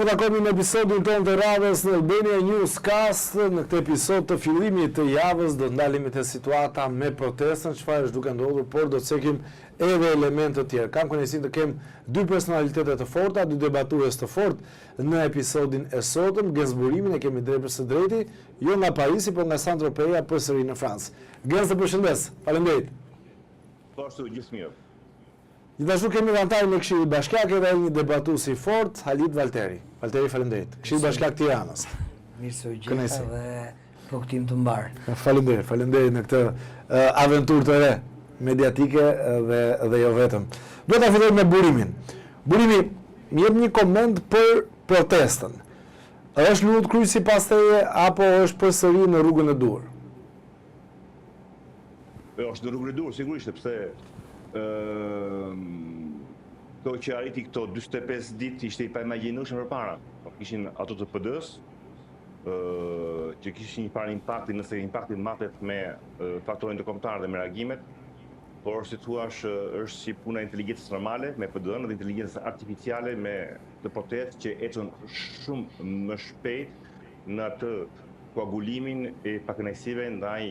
po takojmë në episodin tonë të radhës në Albania Newscast. Në këtë episod të fillimit të javës do ndalemi te situata me protestën, çfarë është duke ndodhur, por do të cekim edhe elemente të tjerë. Kam kënaqësinë të kem dy personalitete të forta, dy debatues të fortë në episodin e sotëm. Gëzburimin e kemi drejt së drejti, jo nga Parisi, por nga Saint-Tropez përsëri në Francë. Gënz, të përshëndes. Faleminderit. Pashtu gjithë mirë. Gjithashtu kemi anëtarin në Këshillin Bashkiak edhe një debatues i fortë, Halit Valteri. Valteri, faleminderit. Këshilli Bashkiak Tiranës. Mirë se u gjeta dhe rrugtim të mbar. Faleminderit në këtë aventurë të re mediatike dhe jo vetëm. Do ta fillojmë me burimin. Burimi, më jep një koment për protestën. Është lut kryq sipas teje apo është përsëri në rrugën e dur? Është në rrugën e dur, sigurisht, sepse to që arriti këto 45 ditë ishte i paimagjinueshëm përpara. Kishin ato të PD-s, që kishin një parë impakti, nëse impakti matet me faktorin ndërkombëtar dhe me reagimet, por si thua është si puna e inteligjencës normale me PD-n dhe inteligjencës artificiale me të protestë që ecën shumë më shpejt në atë koagulimin e pakënaqësive ndaj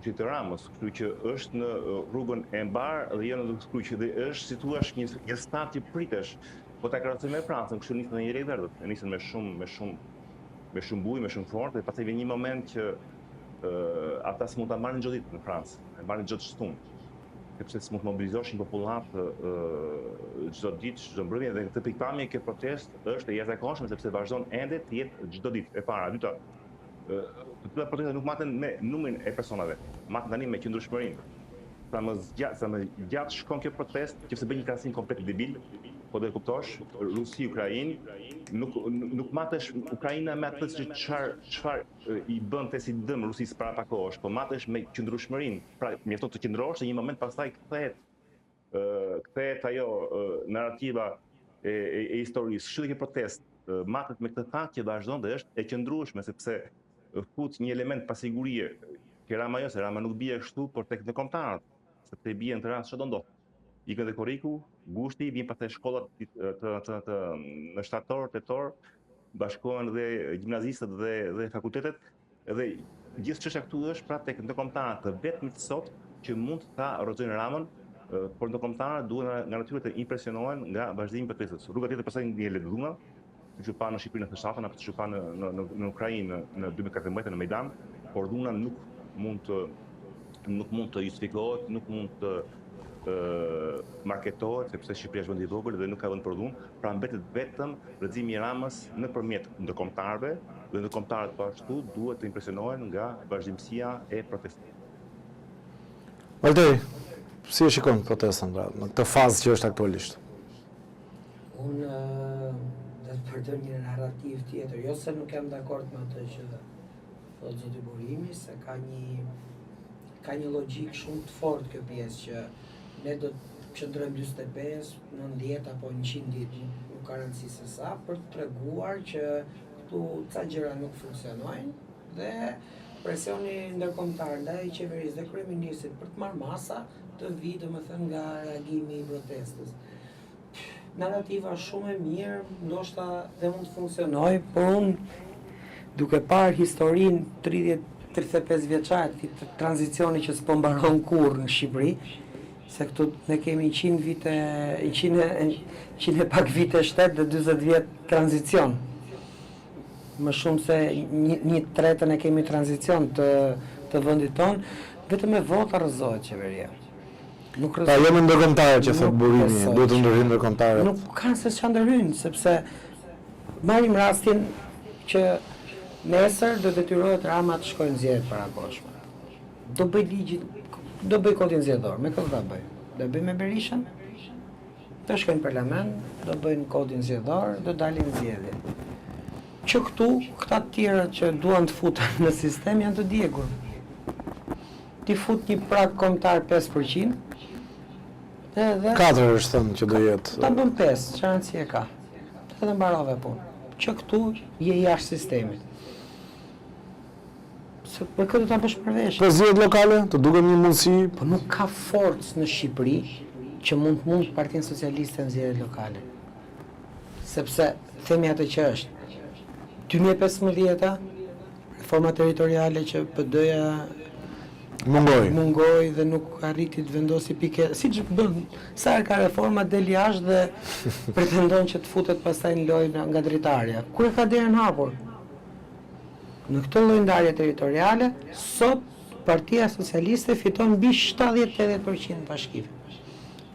të Ramës, kështu që është në rrugën e mbar dhe jo në kryq, dhe është si thua një start që pritesh, po ta krahasoj me Francën, kështu nisën në një rrugë verdhët, nisën me shumë bujë, me shumë fortë, dhe pastaj vjen një moment që ata s'mund ta marrin çdo ditë në Francë, e marrin çdo shtunë, sepse s'mund të mobilizoshin popullat çdo ditë, çdo mbrëmje, dhe këtë pikpamje kjo protestë është e jashtëzakonshme sepse vazhdon ende të jetë çdo ditë. E para, e dyta, këto protesta nuk maten me numrin e personave, maten tani me qëndrueshmërinë. Sa më gjatë shkon kjo protestë, nëse bëj një krahasim komplet debil, po do e kuptosh, Rusi, Ukrainë, nuk matesh Ukraina me atë çfarë i bënte si dëm Rusisë para pak kohësh, po matesh me qëndrueshmërinë. Pra, mjafton të qëndrosh në një moment pastaj kthehet ajo narrativa e historisë. Kështu që kjo protestë matet me këtë fakt që vazhdon dhe është e qëndrueshme, sepse fut një element pasigurie që Rama jo, se Rama nuk bie kështu, por tek ndërkombëtarët, sepse bie në të rast çdo ndodh. Ikën dhe Koriku, Gushti, vjen pastaj shkollat në shtator, tetor, bashkohen dhe gjimnazistët dhe fakultetet, dhe gjithë çështja këtu është pra tek ndërkombëtarët të vetmit sot që mund ta rrotojnë Ramën, por ndërkombëtarët duhen nga natyrë të impresionohen nga vazhdimi i protestës. Rruga tjetër pastaj ngjelet dhuna, që pa në Shqipëri në të shtatën, apo që pa në Ukrainë në 2014 në Mejdan, por dhuna nuk mund të justifikohet, nuk mund të marketohet, sepse Shqipëria është vend i vogël dhe nuk ka vend për dhunë, pra mbetet vetëm rrëzimi i Ramës nëpërmjet ndërkombëtarëve, dhe ndërkombëtarët po ashtu duhet të impresionohen nga vazhdimësia e protestës. Valteri, si e shikon protestën në këtë fazë që është aktualisht? Unë dhe të përdor një narrativ tjetër, jo se nuk jam dakord me atë që thotë zoti Burimi, se ka një logjik shumë të fortë kjo pjesë që ne do të qëndrojmë 45, 90 apo 100 ditë, nuk ka rëndësi se sa, për të treguar që këtu ca gjëra nuk funksionojnë dhe presioni ndërkombëtar ndaj qeverisë dhe kryeministit për të marrë masa të vi, domethënë, nga reagimi i protestës. Narrativa shumë e mirë, ndoshta dhe mund të funksionojë, por unë duke parë historinë 35 vjeçare të tranzicioni që s'po mbaron kurrë në Shqipëri, se këtu ne kemi 100 e pak vite shtet dhe 40 vjet tranzicion. Më shumë se një tretën e kemi tranzicion të vendit tonë, vetëm me vota rrëzohet qeveria. Pa jemi ndërkombëtarë që thot Burimi, duhet të ndërhyjnë ndërkombëtarët. Nuk kanë se çfarë ndërhyjnë, sepse marrim rastin që nesër do detyrohet Rama të shkojë në zgjedhje parakoshme. Do bëj kodin zgjedhor, me këtë do bëj. Do bëj me Berishën, do shkojnë në parlament, do bëjnë kodin zgjedhor, do dalin në zgjedhje. Që këtu, këta të tjera që duan të futen në sistem janë të djegur. Ti fut një prag kombëtar 5%, 4 është thënë që do jetë. Ta bën 5, çfarë rëndësie ka? Edhe mbarove punë. Që këtu je jashtë sistemit. Se për këtë ta bësh përveç. Për zgjedhjet lokale, të duket një mundësi. Po nuk ka forcë në Shqipëri që mund Partinë Socialiste në zgjedhjet lokale. Sepse themi atë që është. 2015-a, reforma territoriale që PD-ja mungoi dhe nuk arriti të vendosi pikë. Siç bën, sa herë ka reforma del jashtë dhe pretendon që të futet pastaj në lojë nga dritarja. Kur e ka derën hapur? Në këtë lloj ndarje territoriale, sot Partia Socialiste fiton mbi 70-80% bashkive.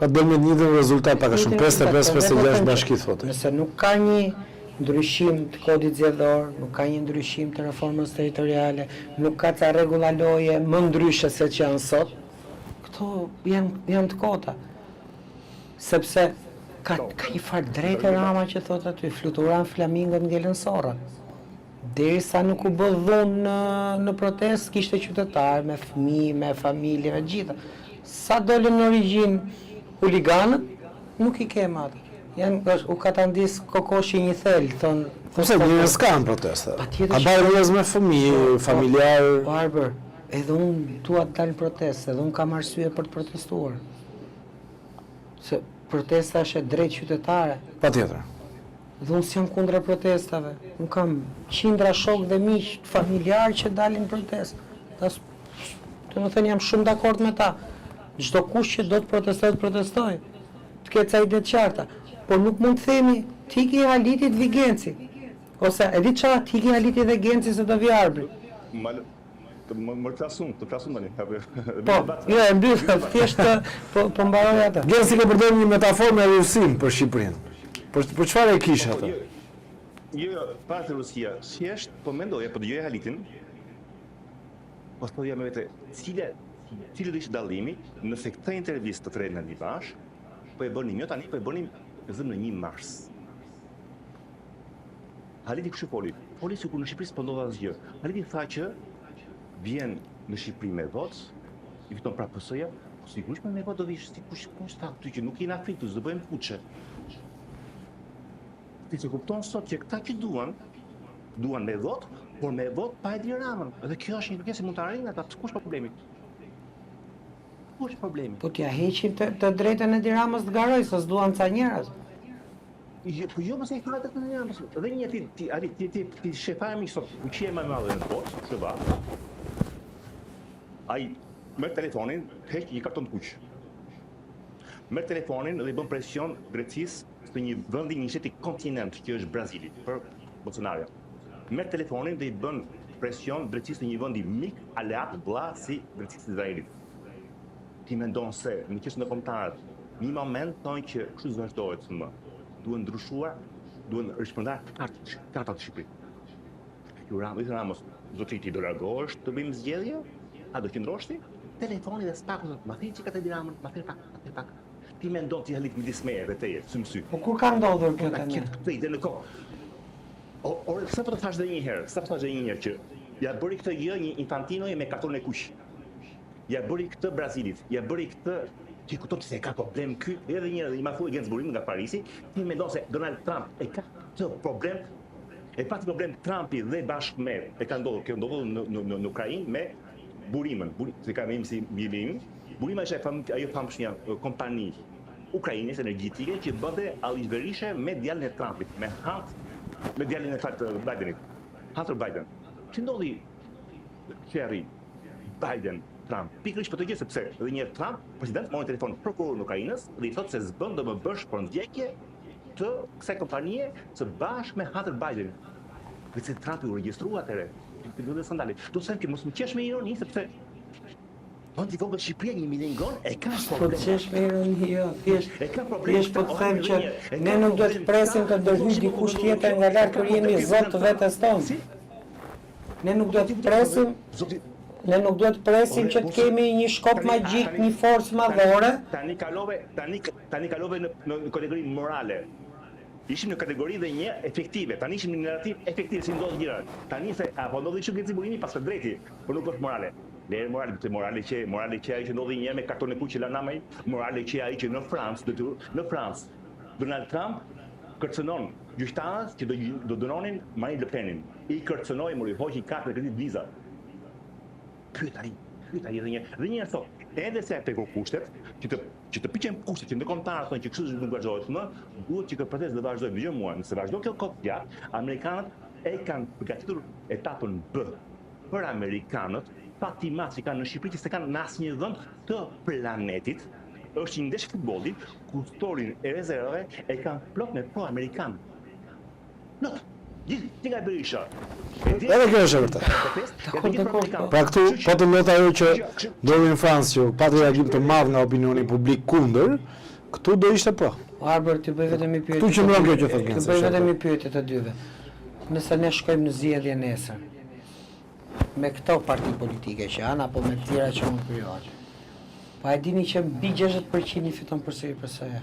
Pa del me një rezultat pak a shumë 55-56 bashki thotë. Nëse nuk ka një ndryshim të kodit zgjedhor, nuk ka një ndryshim të reformës territoriale, nuk ka ca rregulla loje më ndryshe se që janë sot, këto janë të kota. Sepse ka një farë drejtë Rama që thot aty, fluturan flamingët ngelen sorrat. Derisa nuk u bë dhunë në protestë, kishte qytetar me fëmijë, me familje, me gjitha. Sa dolën në origjinë huliganët, nuk i kemë atë. U ka të ndis kokoshi një thellë, thonë... Përse njërës kanë protesta? Patjetër Ka bërë njërës me fëmijë, familjarë... Barber, edhe unë dua të dalë në protestë, edhe unë kam arsye për të protestuar. Se protesta është e drejtë qytetare. Patjetër. Dhe unë s'jam kundra protestave. Unë kam qindra shok dhe miq familjarë që dalin në protestë. Të më thënë jam shumë dakord me ta. Çdo kush që do të protestoj. Të ketë ca ide të qarta. Por nuk mund të themi tiki Halitit vi Genci. Ose e di çfarë tiki Halitit dhe Genci se do vi arbri. Më të flasun tani. Po, jo, e mbyll, thjesht po mbaroj atë. Genci ka përdorur një metaforë me Rusin për Shqipërinë. Për çfarë e kisha atë? Jo, para të Rusia, thjesht po mendoja, po dëgjoja Halitin. Po thoja me vete, cili do ishte dallimi nëse këtë intervistë të trenë në bash, po e bënim jo tani, po e bënim në 1 mars. Haliti kush foli? Foli sikur në Shqipëri s'po ndodh asgjë. Haliti tha që vjen në Shqipëri me votë, i fiton prapë PS-ja, po sigurisht me votë do vish kush tha ty që nuk jena fritus, do bëjmë kuçe. Ti se kupton sot që këta që duan me votë, por me votë pa Edi Ramën. Edhe kjo është një kërkesë që mund ta arrijnë ata, kush ka problemi? Kush është problemi? Po t'ja heqin të drejtën e Edi Ramës të garoj, se s'duan ca njerëz. Po jo, mëse e ka të një Ramës. Edhe një ti shefare mi sot, në qie më madhe në botë, shëba. Ai merr telefonin, heq një karton të kuq. Merr telefonin dhe i bën presion Grecisë të një vendi, një shteti kontinent që është Brazili, për Bolsonaro. Merr telefonin dhe i bën presion Grecisë të një vendi mik, aleat, vlla si Grecisë e Izraelit. Ti mendon se në qështën e kombëtarët, një moment thonë që kështu vazhdohet më. Duhen ndryshuar, duhen rishpërndar kartat të Shqipërisë. Ramos, zotri ti do largohesh të bëjmë zgjedhje? A do qëndrosh ti? Telefoni dhe spaku, ma thej që ka të Ramën, ma thej pak. Ti mendon ti Halit midis meje dhe teje, sy. Po kur ka ndodhur kjo tani? Këtë ide në kohë. Ore, sa po të thash dhe një herë që ja bëri këtë gjë një Infantinoje me kartonin e kuq. Ja bëri këtë Brazilit, ja bëri këtë ti kupton se ka problem ky, edhe një ma thuaj Gensburim nga Parisi, ti mendon se Donald Trump e ka këtë problem, e pati problem Trumpi dhe bashkë me e ka ndodhur në Ukrainë me Burimën, se ka vëmë si Burim. Burima është ajo famshmja kompani ukrainese energjetike që bënte allizverishe me djalin e Trumpit, me djalin e Bidenit, Hunter Biden. Që ndodhi qerri Biden Trump, pikërisht për të gjë sepse edhe një Trump, president morën telefon prokurorin e Ukrainës dhe i thotë se s'bën do më bësh përndjekje të kësaj kompanie së bashkë me Hunter Biden. Dhe se Trumpi u regjistrua atëre, të skandali. Do të them që mos më qesh me ironi sepse Vëndi vogël Shqipëria 1 milion e ka problem. Po qesh me ironi, jo, thjesht. E ka problem. Thjesht po të them që ne nuk duhet të presim të ndërhyjë dikush tjetër nga lart kur jemi zot të vetes tonë. Ne nuk duhet të presim Ne nuk duhet të presim që të kemi një shkop magjik, një forcë madhore. Tani kalove në kategori morale. Ishim në kategori dhe një efektive. Tani ishim në narrativ efektiv si ndodh gjërat. Tani se apo ndodhi që Genci Burimi pas së drejti, por nuk është morale. Ne morale që ai që ndodhi një me karton e kuq që la namaj, morale që ai që në Francë Donald Trump kërcënon gjyqtarët që do dënonin Marine Le Penin. I kërcënoi, mori hoqi 4 kredit viza. Pyet ai dhe një thot, edhe se pekur kushtet, që të piqen kushtet, që ndërkombëtarët thonë që kështu nuk vazhdohet më, duhet që kjo protestë të vazhdojë. Dëgjoj mua, nëse vazhdon kjo kohë gjatë, amerikanët e kanë përgatitur etapën B për amerikanët, fatimat që kanë në Shqipëri që se kanë në asnjë vend të planetit. Është një ndesh futbolli, ku storin e rezervave e kanë plot me pro amerikan. Plot. Gjithë nga Berisha. Edhe kjo është e vërtetë. Pra këtu, po të lot ajo që ndodhi në Francë, që pati reagim të madh nga opinioni publik kundër, këtu do ishte po. Arber, të bëj vetëm një pyetje. Tu që kjo që thotë Të bëj vetëm një pyetje të dyve. Nëse ne shkojmë në zgjedhje nesër, me këto parti politike që janë apo me tjera që mund krijohen. Pa e dini që mbi 60% i fiton përsëri PS-ja.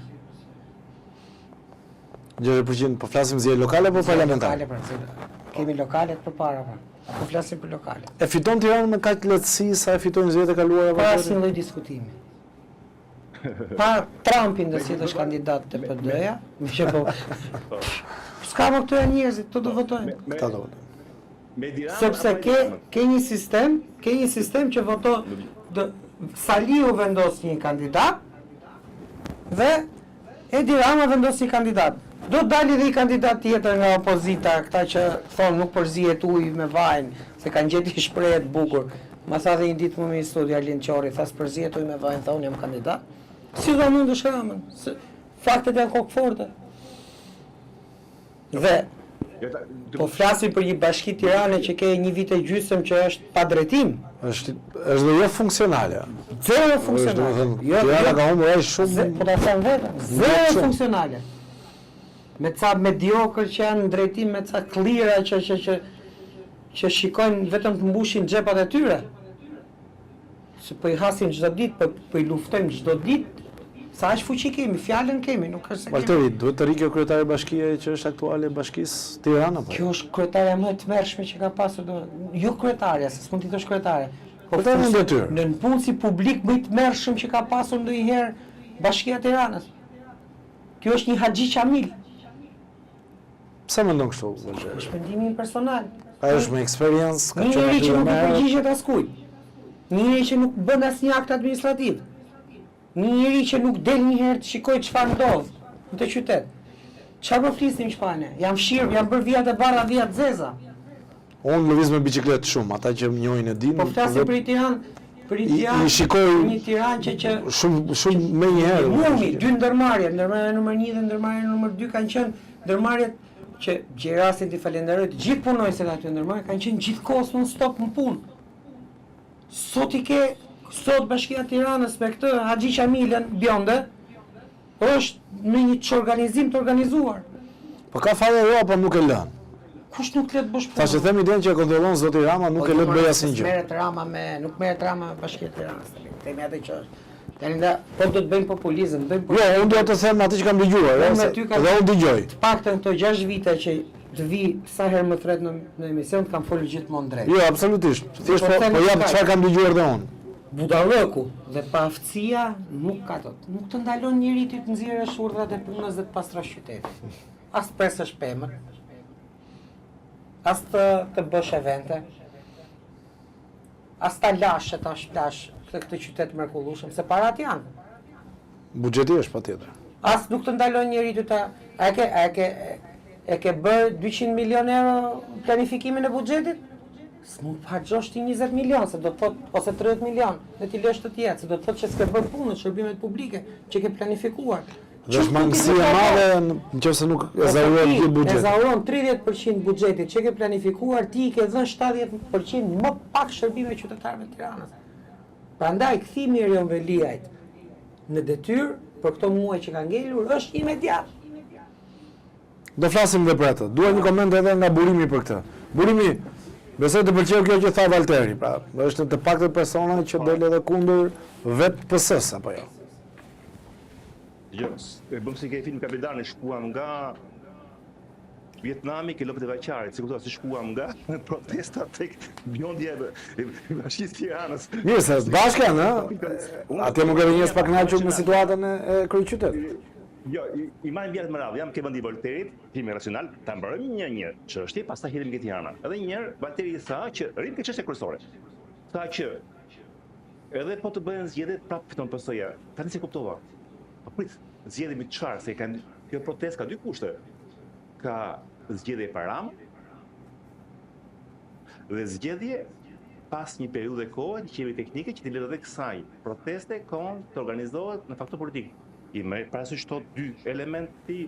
60% po flasim zgjedhje lokale apo parlamentare? Lokale, kemi lokalet përpara pra. Po flasim për lokale. E fiton Tirana me kaq lehtësi sa e fitojnë zgjedhjet e kaluara Pa asnjë lloj diskutimi. Pa Trumpin do sillesh kandidat të PD-ja, më që po. S'ka më këto njerëzit, këto do votojnë. Këta do votojnë. Sepse ke një sistem që voto Saliu vendos një kandidat dhe Edi Rama vendos një kandidat. Do dalë dhe i kandidat tjetër nga opozita, këta që thonë nuk përzihet ujë me vajnë, se kanë gjetë i shprehet bukur. Ma tha dhe një ditë më me një studi Arlin Qori, thas përzihet ujë me vajnë, tha unë jam kandidat. Si do mund të Ramën? Faktet janë kokë forte. Dhe po flasim për një bashki Tirane që ke një vit e gjysmë që është pa drejtim. Është dhe jo funksionale. Zero funksionale. Tirana ka humbur ai shumë. Po ta them vetëm, zero funksionale. Me ca mediokër që janë në drejtim, me ca klira që shikojnë vetëm të mbushin xhepat e tyre. Se po i hasim çdo ditë, po i luftojmë çdo ditë. Sa aq fuqi kemi, fjalën kemi, nuk është se kemi. Valteri, duhet të rikë kryetari i bashkie që është aktuale e bashkisë Tirana po. Kjo është kryetaria më e tmerrshme që ka pasur jo kryetaria, se s'mund t'i thosh kryetare. Po në detyrë. Në punësi publik më i tmerrshëm që ka pasur ndonjëherë Bashkia e Tiranës. Kjo është një Haxhi Qamil. Pse mendon kështu, Valteri? Është mendimi personal. Ai është me eksperiencë, ka Një qenë njeri që nuk i aty. përgjigjet askujt. Një njeri që nuk bën asnjë akt administrativ. Një njeri që nuk del njëherë të shikoj çfarë ndodh në të qytet. Çfarë po flisnim shpane? Jam fshirë, jam bërë vijat e bardha, vijat zeza. Unë lëviz me biçikletë shumë, ata që më njohin e dinë. Po flasim për Tiranë, I shikoj një Tiranë që shumë më një herë. Mumi, dy ndërmarrje, ndërmarrja numër 1 dhe ndërmarrja numër 2 kanë qenë ndërmarrjet që Gjerasin t'i falenderoj të gjithë punojësit aty ndërmarrje kanë qenë gjithkohës non stop në punë. Sot Bashkia e Tiranës me këtë Haxhi Qamilën Bjonde është në një organizim të organizuar. Po ka fare jo apo nuk e lën? Kush nuk le të bësh punë? Tash e them idenë që e kontrollon zoti Rama, nuk e lë të bëj asnjë gjë. Nuk merret Rama me Bashkinë e Tiranës. Themi atë që është. Tani po do të bëjmë populizëm, bëjmë. Jo, unë do të them atë që kam dëgjuar, edhe unë dëgjoj. Të paktën këto 6 vite që të vi sa herë më thret në emision të kam folur gjithmonë drejt. Jo, absolutisht. Thjesht po jam çfarë kam dëgjuar dhe unë. Budallëku dhe paaftësia nuk ka tot. Nuk të ndalon njeriu të nxjerrësh urdhrat e punës dhe të pastrosh qytetin. As të presësh pemën. As të bësh evente. As ta lash e ta shplash këtë qytet mrekullueshëm, se parat janë. Buxheti është patjetër. As nuk të ndalon njeriu ta e ke bërë 200 milion euro planifikimin e buxhetit? S'mund të harxhosh ti 20 milion, se do të thotë ose 30 milion, dhe ti lësh të tjerë, se do të thotë që s'ke bërë punë, shërbimet publike që ke planifikuar. Dhe është mangësia e madhe nëse nuk ezauron ti buxhetin. Ezauron 30% buxhetit që ke planifikuar, ti i ke dhënë 70% më pak shërbime qytetarëve të Tiranës. Prandaj kthimi i Erion Veliajt në detyrë për këto muaj që kanë ngelur është imediat. Do flasim edhe për atë. Dua një koment edhe nga Burimi për këtë. Burimi, besoj të pëlqeu kjo që tha Valteri, pra, është të paktën persona që del edhe kundër vetë PS-s apo jo. Jo, e bëm si ke film Kapitani, shkuam nga Vietnami ke lopët e Vajqarit, si kuptoj, si shkuam nga protesta tek Bjondja e Bashkisë Tiranës. Mirë, se bashkë janë, atje më gërë njës pak knaqur me situatën e kryeqytetit. Jo, i marrim vjetët më radhë, jam ke vendi Volterit, timi racional, ta mbarojmë një çështje, pastaj hidhim ke Tirana. Edhe një herë Valteri tha që rrim ke çështje kryesore. Tha që edhe po të bëhen zgjedhjet prapë fiton PS-ja. Tani se kuptova. Po prit, zgjedhemi çfarë? Se kanë kjo protestë ka dy kushte. Ka zgjedhje para Ramën dhe zgjedhje pas një periudhe kohe të qeverisë teknike që të lidhet edhe kësaj proteste të organizohet në faktor politik. I merr parasysh këto dy elementi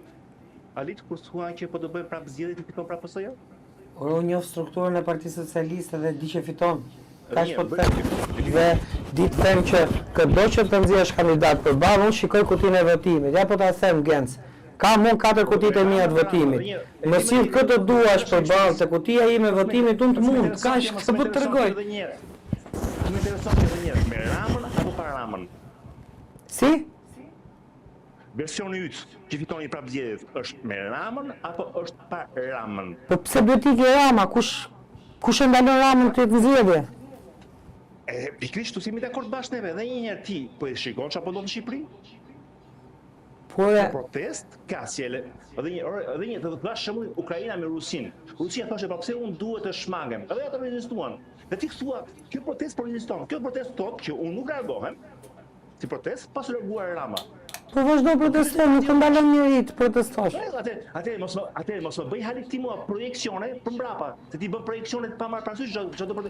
Alit kur thuan që po të bëjmë prapë zgjedhje të fiton prapë PS-ja? Unë njoh strukturën e Partisë Socialiste dhe di që fiton. Kaq po të them. Dhe di të them që këdo që të nxjesh kandidat përballë, unë shikoj kutinë e votimit. Ja po ta them Genc. Ka mund 4 kutitë e mia të votimit. Më sill këtë duash përballë te kutia ime e votimit, unë të mund. Kaq se po të tregoj. Më intereson edhe një herë, me Ramën apo para Ramën? Si? Versioni yt që fitoni prapë zgjedhjet është me Ramën apo është pa Ramën? Po pse duhet ikë Rama? Kush e ndalon Ramën këtë zgjedhje? Pikrisht tu jemi dakord bashkë neve. Dhe një herë ti po e shikon çfarë po ndodh në Shqipëri? Por Protest ka si edhe një të dhash shembull Ukraina me Rusinë. Rusia thoshte po pse unë duhet të shmangem. Edhe ata rezistuan. Dhe ti thua, kjo protestë po reziston. Kjo protestë thotë që unë nuk largohem si protestë pas larguar Rama. po vazhdo protestoj, nuk të ndalon njëri të protestosh. Atëherë mos më bëj halit ti mua projeksione për mbrapa. Se ti bën projeksione pa marrë parasysh çdo për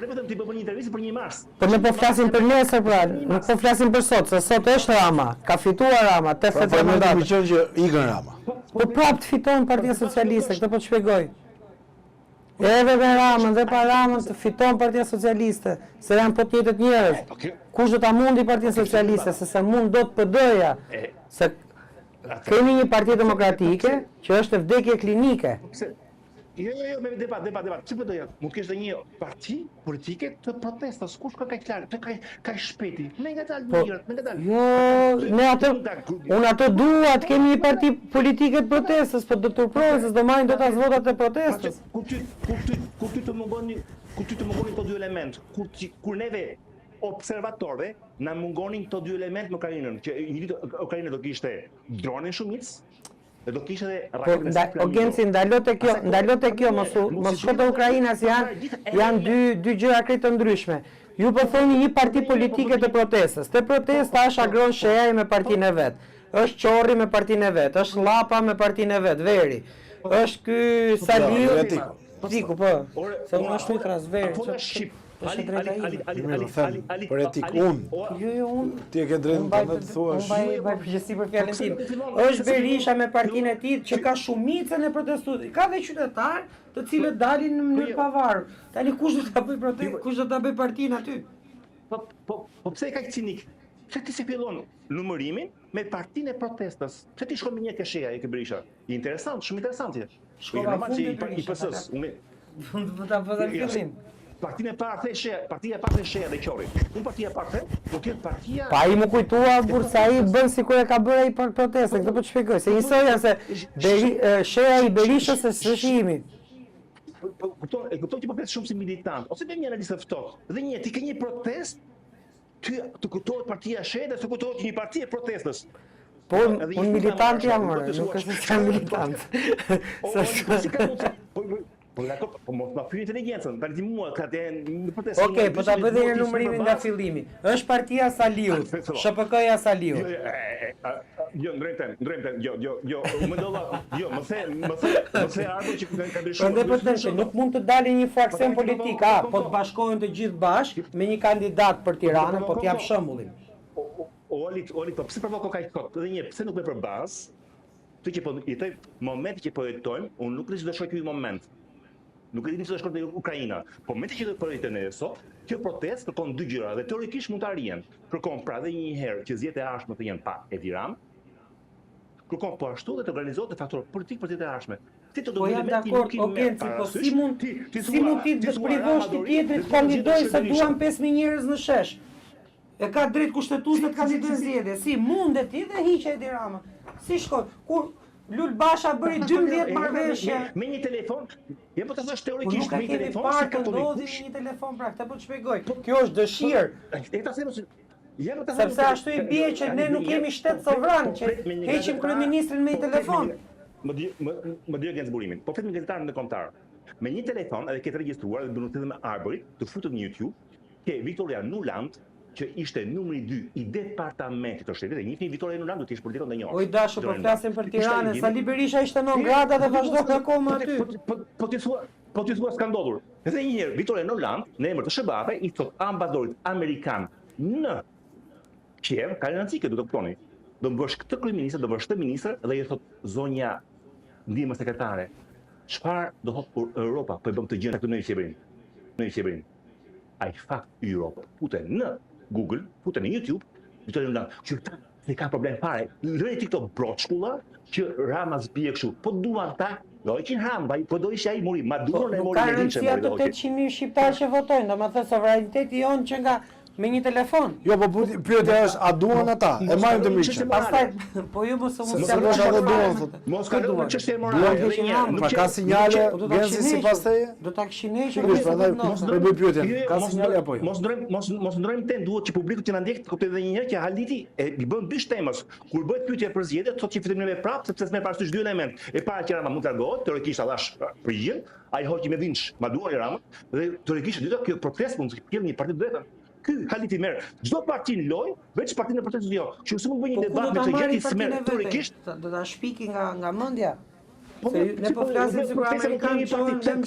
ne vetëm ti bën një intervistë për 1 mars. Po ne po flasim për nesër pra, nuk po flasim për sot, se sot është Rama, ka fituar Rama, 83 mandate. Më qenë që ikën Rama. Po prapë të fiton Partia Socialiste, këtë po të shpjegoj. Edhe me Ramën dhe pa Ramën të fiton Partia Socialiste, se janë po të njëjtët njerëz. Kush do ta mundi Partinë Socialiste, se mund do të PD-ja. Se kemi një parti demokratike që është vdekje klinike. Jo, me debat. Ç'i PD-ja? Mund të kesh një parti politike të protestës. Kush ka kaq larg, kaq shpejti. Me ngadalë mirë, me ngadalë. Jo, ne atë unë ato dua të kemi një parti politike të protestës, po do të turprojnë se do marrin dot as votat e protestës. Kur ty të mungonin këto dy element, kur neve observatorëve na mungonin këto dy element në Ukrainën, që Ukraina do kishte dronin shumicë, do kishte edhe raketën. O Genci, ndalo te kjo, mos shko te Ukraina se janë dy gjëra krejt të ndryshme. Ju po thoni një parti politike të protestës. Te protesta është Agron Sheaj me partinë e vet. Është Qorri me partinë e vet, është Llapa me partinë e vet, Veri. Është ky Saliu. Tiku po. Se unë ashtu transveri. Për etik unë. Jo, unë. Ti e ke drejtën të thuash. Unë mbaj përgjegjësi për fjalën time. Është Berisha me partinë e tij që ka shumicën e protestuesve. Ka dhe qytetar të cilët dalin në mënyrë pavarur. Tani kush do ta bëj protestë? Kush do ta bëj partinë aty? Po pse ka cinik? Pse ti se fillon numërimin me partinë e protestës? Pse ti shkon me një keshea e ke Berisha? Interesant, shumë interesant. Shkova fundi i PS-s. Unë ta bëj fillim. Partia e parë the Sheja dhe Qorri. Unë partia e parë do të jetë partia. Pa i më kujtua bursa ai bën sikur e ka bërë ai për protestën, këtë po të shpjegoj. Se njësoj janë se Sheja i Berishës është shihimi. E kupton që po flet shumë si militant, ose bëjmë një analizë ftohtë. Dhe një ti ke një protestë, ty të kuptohet partia e Shejës dhe të kuptohet një parti e protestës. Po, unë militant jam, nuk është se jam militant. Po mos ma pyet inteligjencën, tani ti mua ka në protestë. Okej, po ta bëj edhe një numërimin nga fillimi. Është partia Saliut, SHPK-ja Saliut. Jo, ndrejtem, jo, mendova, jo, më the ardhur që ka ndryshuar. Prandaj po them se nuk mund të dalë një fraksion politik, po të bashkohen të gjithë bashkë me një kandidat për Tiranën, po t'jap shembullin. Oli, po pse provoko kaq kot? Edhe një, pse nuk me përbaz? Ti që po jetoj momenti që po jetojmë, unë nuk di se do shkoj ky moment. Nuk e di se do shkoj te Ukraina. Po momenti që do të jetojmë ne sot, kjo protestë kërkon dy gjëra dhe teorikisht mund ta arrihen. Kërkon pra edhe një herë që zgjedhjet e ardhshme të jenë pa Edi Ramën. Kërkon po ashtu dhe të organizohet në faktor politik për zgjedhjet e ardhshme. Ti të do po jam dakord, po si mund ti të privosh ti tjetrit të kandidojë se duan 5000 njerëz në shesh. E ka drejt kushtetues të kandidojë zgjedhje. Si mundet ti dhe hiqe Edi Rama? Si shkon? Kur Lul Basha bëri 12 marrëveshje me një telefon. Ja po ta thash teorikisht me një telefon, si ka ndodhi me një telefon, pra këtë po të shpjegoj. Kjo është dëshirë. E ta them sepse ashtu i bie që ne nuk kemi shtet sovran, që heqim kryeministrin me një telefon. Më dy gjë zburimin. Po flet me gazetarën ndërkombëtar. Me një telefon edhe ke të regjistruar dhe bën edhe me Arbrit, të futur në YouTube, ke Victoria Nuland, që ishte numri 2 i departamentit të shtetit, e njihni Vittorio Enolan do të ishte politikon dhe një orë. Oj dashur, po flasim për Tiranën, Sali Berisha ishte non grata dhe vazhdon akoma aty. Po ti thua s'ka ndodhur. Edhe një herë Vittorio Enolan në emër të SBA-ve i thot ambasadorit amerikan në Kiev, ka rëndësi do të kuptoni. Do bësh këtë kryeministër, do bësh këtë ministër dhe i thot zonja ndihmë sekretare. Çfarë do thot për Europa? Po e bëm të gjën këtu në qeverin. Ai fakt Europe. Futen në Google, futen në YouTube, Vittorio Enolan. Qytetar se ka problem fare. Lëri këto broçkulla që Rama zbie kështu. Po duan ta, do ishin Rama, po do ishte ai muri, ma duan e mori Ka me rëndësi ato 800.000 shqiptarë që votojnë, domethënë sovraniteti jonë që nga me një telefon. Jo, po pyetja është, a duan ata? E marrin të mirë. Pastaj, po ju mos u Mos ka dhënë çështje morale. Pra ka sinjale Genzi sipas teje? Do ta kishin hequr. Po bëj pyetjen. Ka sinjale apo jo? Mos ndrojmë ten, duhet që publiku që na ndjek të kuptojë edhe një herë që Haliti e i bën bish temës. Kur bëhet pyetje për zgjedhje, thotë që fitim ne prapë sepse s'merr parasysh dy element. E para që Rama mund të largohet, teorikisht allash përgjigjen, ai hoqi me vinç, ma duan Rama, dhe teorikisht dyta kjo protestë mund të kthjellë një parti të drejtë. Ky Haliti merr çdo parti në lojë, veç partinë e protestës jo. Kështu se mund bëj një debat me të gjithë si merr teorikisht. Do ta shpiki nga mendja. Po Ne po flasim si kur amerikanë që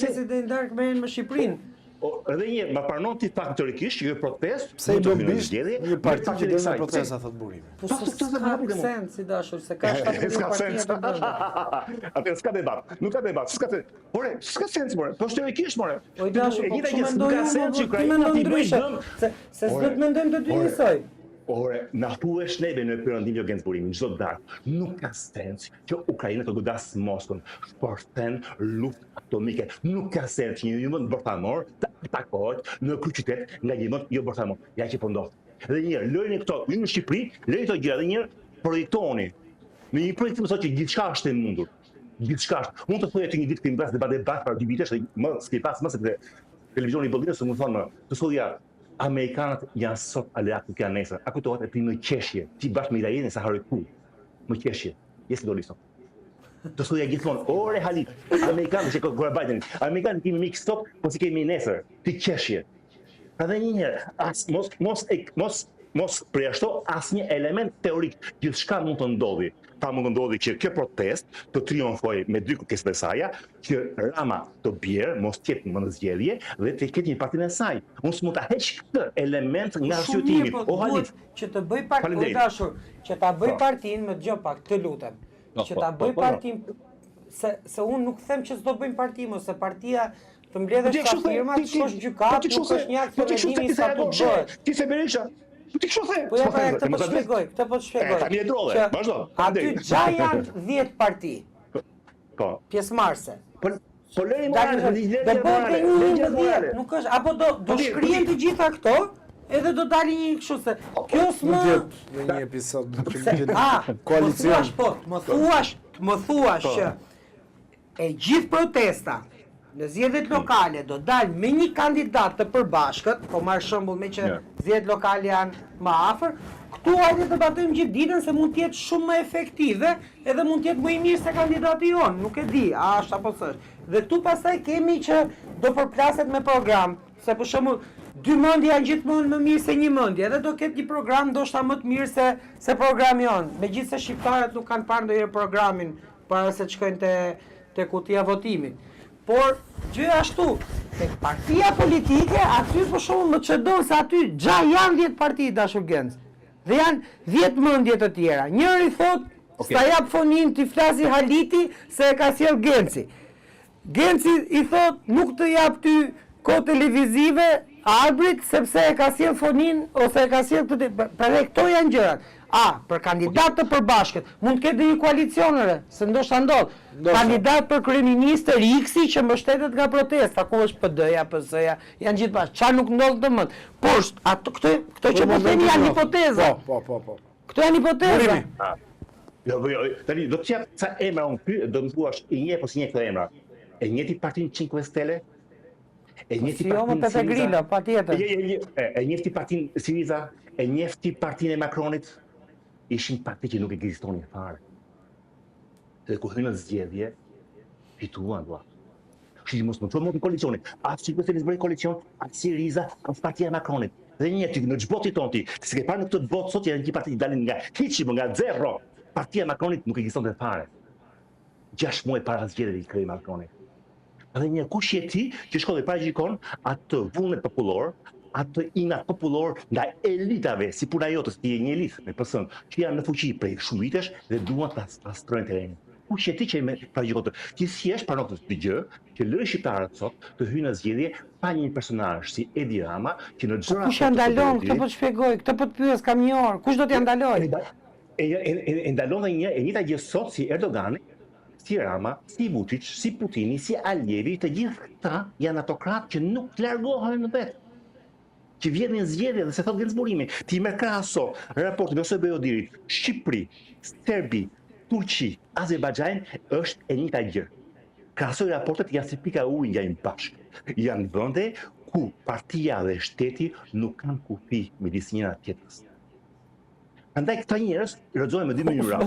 që të ndark merren me Shqipërinë. Edhe një ma pranon ti fakt teorikisht që kjo protestë Pse i bën bish një parti që del në protesta thot burimi. Po s'ka sens si dashur se ka 7 partia të bëjnë. Atë s'ka debat. Nuk ka debat. S'ka sens. More, s'ka sens more. Po teorikisht more. Oj dashur, po çu mendoj ndryshe. Se s'do të mendojmë të dy njësoj. Ore, na thuesh neve në Perëndim jo Genz burimin, çdo darkë. Nuk ka sens që Ukraina të godas Moskën, shpërthen luftë atomike. Nuk ka sens që një vend bërthamor të atakohet në kryeqytet nga një vend jo bërthamor. Ja që po ndodh. Edhe një herë, lërini këto, ju në Shqipëri, lërini këto gjëra, edhe një herë projektoni. Në një projekt më thotë që gjithçka është e mundur. Gjithçka është. Mund të thojë të një ditë që mbas debat para 2 vitesh, më s'ke pas më sepse televizioni i Bollidës më thonë, të thoya Amerikanët janë sot aleat nuk janë nesër. A kujtohet e ti më qeshje, ti bashkë me Irajenin sa haroj ku. Më qeshje. Jesi do liso. Të thoya gjithmonë, ore Halit, Amerikanët që kur Biden, Amerikanët kemi mik stop, po si kemi nesër. Ti qeshje. Pra dhe një herë, mos përjashto asnjë element teorik. Gjithçka mund të ndodhi. Pra mund të ndodhi që kjo protest të triumfojë me dy kërkesat e saj, që Rama të bjerë, mos të jetë më në zgjedhje dhe të ketë një partinë e saj. Mos mund ta heq këtë element nga arsyetimi. O Halit, që të bëj partinë dashur, që ta bëj partinë me dëgjoj pak, të lutem. Që ta bëj partinë se unë nuk them që s'do bëjmë parti, mos se partia të mbledhësh ka firma, të shosh gjykat, nuk është një aksion sa të bëhet. Ti se Berisha po ti kështu the. Po ja pra këtë po të shpjegoj, Tani e drolle, vazhdo. Aty gja janë 10 parti. Po. Pjesëmarrëse. Po lëri morale, nuk është, apo do shkrihen të gjitha këto, edhe do dalin një kështu se kjo s'më në një episod koalicion. Më thuash që e gjithë protesta në zgjedhjet lokale do dalë me një kandidat të përbashkët, po marr shembull me që zgjedhjet lokale janë më afër, këtu hajde të debatojmë gjithë ditën se mund të jetë shumë më efektive, edhe mund të jetë më i mirë se kandidati jon, nuk e di, a është apo s'është. Dhe këtu pastaj kemi që do përplaset me program, se për shembull 2 mendje janë gjithmonë më mirë se një mendje, edhe do ketë një program ndoshta më të mirë se programi jon. Megjithëse shqiptarët nuk kanë parë ndonjëherë programin para se të shkojnë te kutia votimit. Por gjithashtu, tek partia politike, aty për shembull më çdon se aty gja janë 10 parti dashur Genz. Dhe janë 10 mendje të tjera. Njëri thot, s'ta jap fonin t'i flasi Haliti se e ka sjell Genci. Genci i thot, nuk të jap ty kohë televizive Albrit sepse e ka sjell fonin ose e ka sjell këtë. Pra këto janë gjërat. Për kandidat të përbashkët, mund të ketë një koalicionere, se ndoshta ndodh. Kandidat për kryeministër X që mbështetet nga protesta, ku është PD-ja, PS-ja, janë gjithë bashkë. Çfarë nuk ndodh domosht. Por këto që po themi janë hipoteza. Po. Këto janë hipoteza. Jo, tani do të jap ca emra unë pyet, do më thuash i njeh apo si njeh këto emra. E njeh ti partinë 5 Stelle? E njeh ti partinë Pepe Grillo, patjetër. E njeh ti partinë Siriza? E njeh ti partinë e Macronit? Ishin parti që nuk ekzistonin fare. Dhe ku hynë në zgjedhje, fituan dua. Kështu mos më çon në koalicioni. As si të bëj koalicion, as Siriza, as partia e Macronit. Dhe një ty në çbotit ton ti, se ke parë në këtë botë sot janë një parti dalin nga hiçi, nga zero. Partia e Macronit nuk ekzistonte fare. 6 muaj para zgjedhjeve i krijoi Macroni. Dhe një kush je ti që shkon dhe paragjikon atë vullnet popullor, atë inat popullor nga elitave, si puna jote, si një elitë me PS-n, që janë në fuqi prej shumë vitesh dhe duan ta strojnë terrenin. Kush je ti që me paragjikon të? Ti si jesh pranon këtë gjë, që lëri shqiptarët sot të hyjnë në zgjedhje pa një personazh si Edi Rama, që në çdo Kush ja ndalon, këtë po të shpjegoj, këtë po të pyes kam një orë, kush do t'ja ndaloj? E ndalon dhe e njëjta gjë sot si Erdogani, si Rama, si Vučić, si Putini, si Alijevi, të gjithë këta janë autokratë që nuk largohen në vetë. Që vjen në zgjedhje dhe se thotë vjen zburimi. Ti merr krahaso raportin ose Beodirit, Shqipëri, Serbi, Turqi, Azerbajxhan është e njëjta gjë. Krahasoj raportet janë si pika ujë ngjajnë bashkë. Janë vende ku partia dhe shteti nuk kanë kufi midis njëra tjetrës. Andaj këta njerëz rrëzojnë me dy mënyra.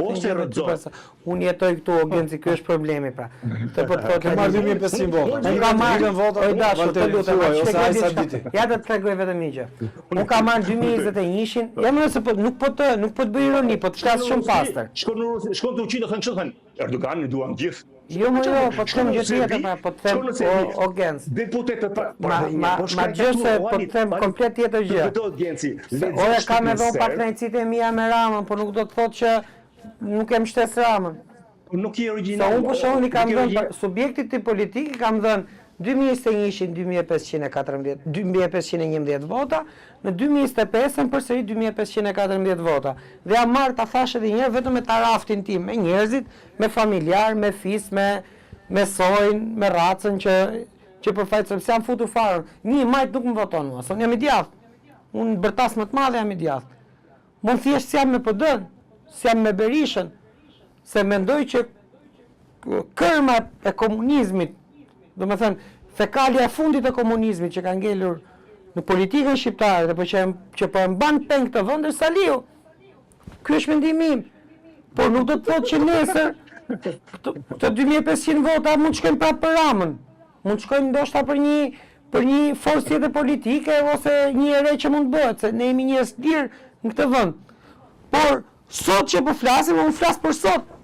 Ose rrëzojnë. Unë jetoj këtu Ogenci, ky është problemi pra. Këtë po të thotë Ke marrë 2500 vota. Unë kam marrë vota. Oj dashur, të lutem, ose ai sa diti. ja të tregoj vetëm një gjë. Unë kam marrë 2021-shin, jam nëse po nuk po të bëj ironi, po të flas shumë pastër. Shkon në Turqi do thënë çfarë thënë? Erdoganin duan gjithë. Jo, po të them gjë tjetër pra, po të them Ogenc. Deputetët Ma gjë se po të them komplet tjetër gjë. Ora kam edhe pak rëndësitë e mia me Ramën, por nuk do të thotë që nuk e mbështes Ramën. Nuk je origjinal. Sa unë për shembull i kam dhënë subjektit të politik i kam dhënë 2021-shin 2511 vota, në 2025-ën përsëri 2514 vota. Dhe jam marrë ta thash edhe një herë vetëm me taraftin tim, me njerëzit, me familjar, me fis, me sojnë, me racën që përfaqësoj, sepse jam futur farën. Një majt nuk më voton mua, son jam i djathtë. Unë bërtas më të madhe jam i djathtë. Mon thjesht si jam me PD-n, si jam me Berishën, se mendoj që kërmat e komunizmit, do me thënë, fekalja e fundit e komunizmit që ka ngelur në politikën shqiptare dhe që po e mban peng të vend është Saliu. Ky është mendimi im. Por nuk do të thotë që nesër të 2500 vota mund të shkojnë prapë për Ramën. Mund të shkojnë ndoshta për një forcë tjetër politike ose një ere që mund të bëhet, se ne jemi njerëz të lirë në këtë vend. Por sot që po flasim, unë flas për sot.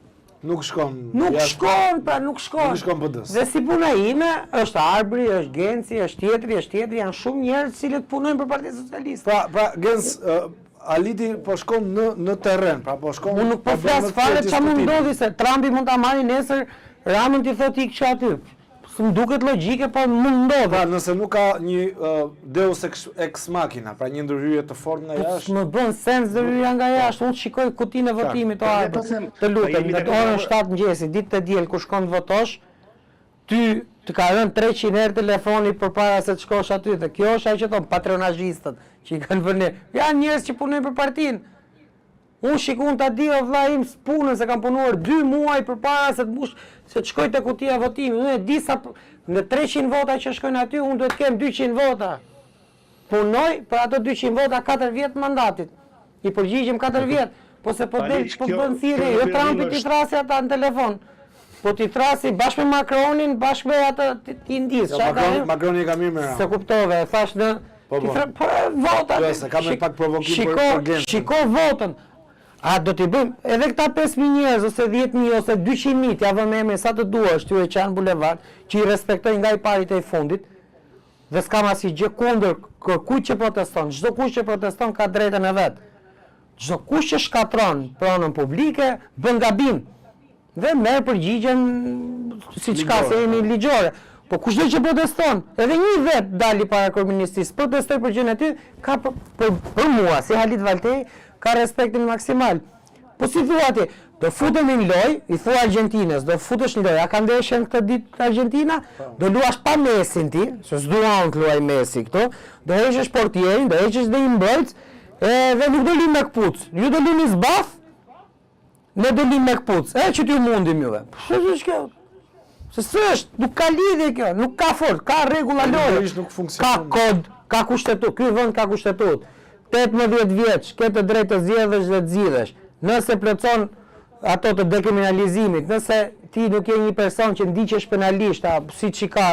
Nuk shkon. Nuk shkon. Nuk shkon PD-s. Dhe si puna ime, është Arbri, është Genci, është tjetri, janë shumë njerëz cilët punojnë për Partinë Socialiste. Pra Genc, Alidi po shkon në terren, pra po shkon. Unë nuk po flas fare çfarë mund ndodhi se Trumpi mund ta marrë nesër Ramën ti thotë ik aty. S'm duket logjike, po mund ndodhi. Pra nëse nuk ka një deus ex machina, pra një ndërhyrje të fortë nga jashtë. Më bën sens ndërhyrja nga jashtë. Unë shikoj kutinë e votimit të Arbrit. Të lutem, në orën 7 mëngjesit, ditë të diel kur shkon të votosh, ty të ka rënë 300 herë telefoni përpara se të shkosh aty. Dhe kjo është ajo që thon patronazhistët, që i kanë vënë. Janë njerëz që punojnë për partinë. Unë shikun ta di o vlla im punën se kam punuar 2 muaj përpara se të shkoj te kutia votimi. Unë e di sa në 300 vota që shkojnë aty, unë duhet të kem 200 vota. Punoj për ato 200 vota 4 vjet mandatit. I përgjigjem 4 vjet, po se po del po bën thirrje, jo Trumpi ti thrasi ata në telefon. Po ti thrasi bashkë me Macronin, bashkë me atë ti ndis. Macroni ka mirë me Ramën. Se kuptove, thash në vota. Shiko votën. A do t'i bëjmë edhe këta 5.000 njerëz ose 10.000 ose 200.000 t'ja vëmë emrin sa të duash ty e Qan Bulevard, që i respektojnë nga i parit e i fundit, dhe s'kam asnjë gjë kundër kujt që proteston. Çdo kush që proteston ka drejtën e vet. Çdo kush që shkatron pronën publike bën gabim dhe merr përgjigjen siç ka se jemi ligjore. Po kushdo që proteston, edhe një vet dali para kryeministisë, protestoi për gjën e tij, ka për mua si Halit Valtej ka respektin maksimal. Po si thua ti, do futemi në lojë, i thua Argentinës, do futesh në lojë, a ka ndeshjen këtë ditë Argentina? Do luash pa Messin ti, se s'duan të luaj Messi këto, do heqësh portierin, do heqësh dhe një mbrojtës, dhe nuk do lim me kpuc. Ju do lini zbaf, ne do lim me kpuc. Që t'ju mundim juve. Ç'është kjo? Se s'është, nuk ka lidhje kjo, nuk ka fort, ka rregulla lojë. Ka kod, ka kushtetut, ky vend ka kushtetut. 18 vjeç, ke të drejtë të zgjedhësh dhe të zgjidhesh. Nëse plotson ato të dekriminalizimit, nëse ti nuk je një person që ndiqesh penalisht, siç i ka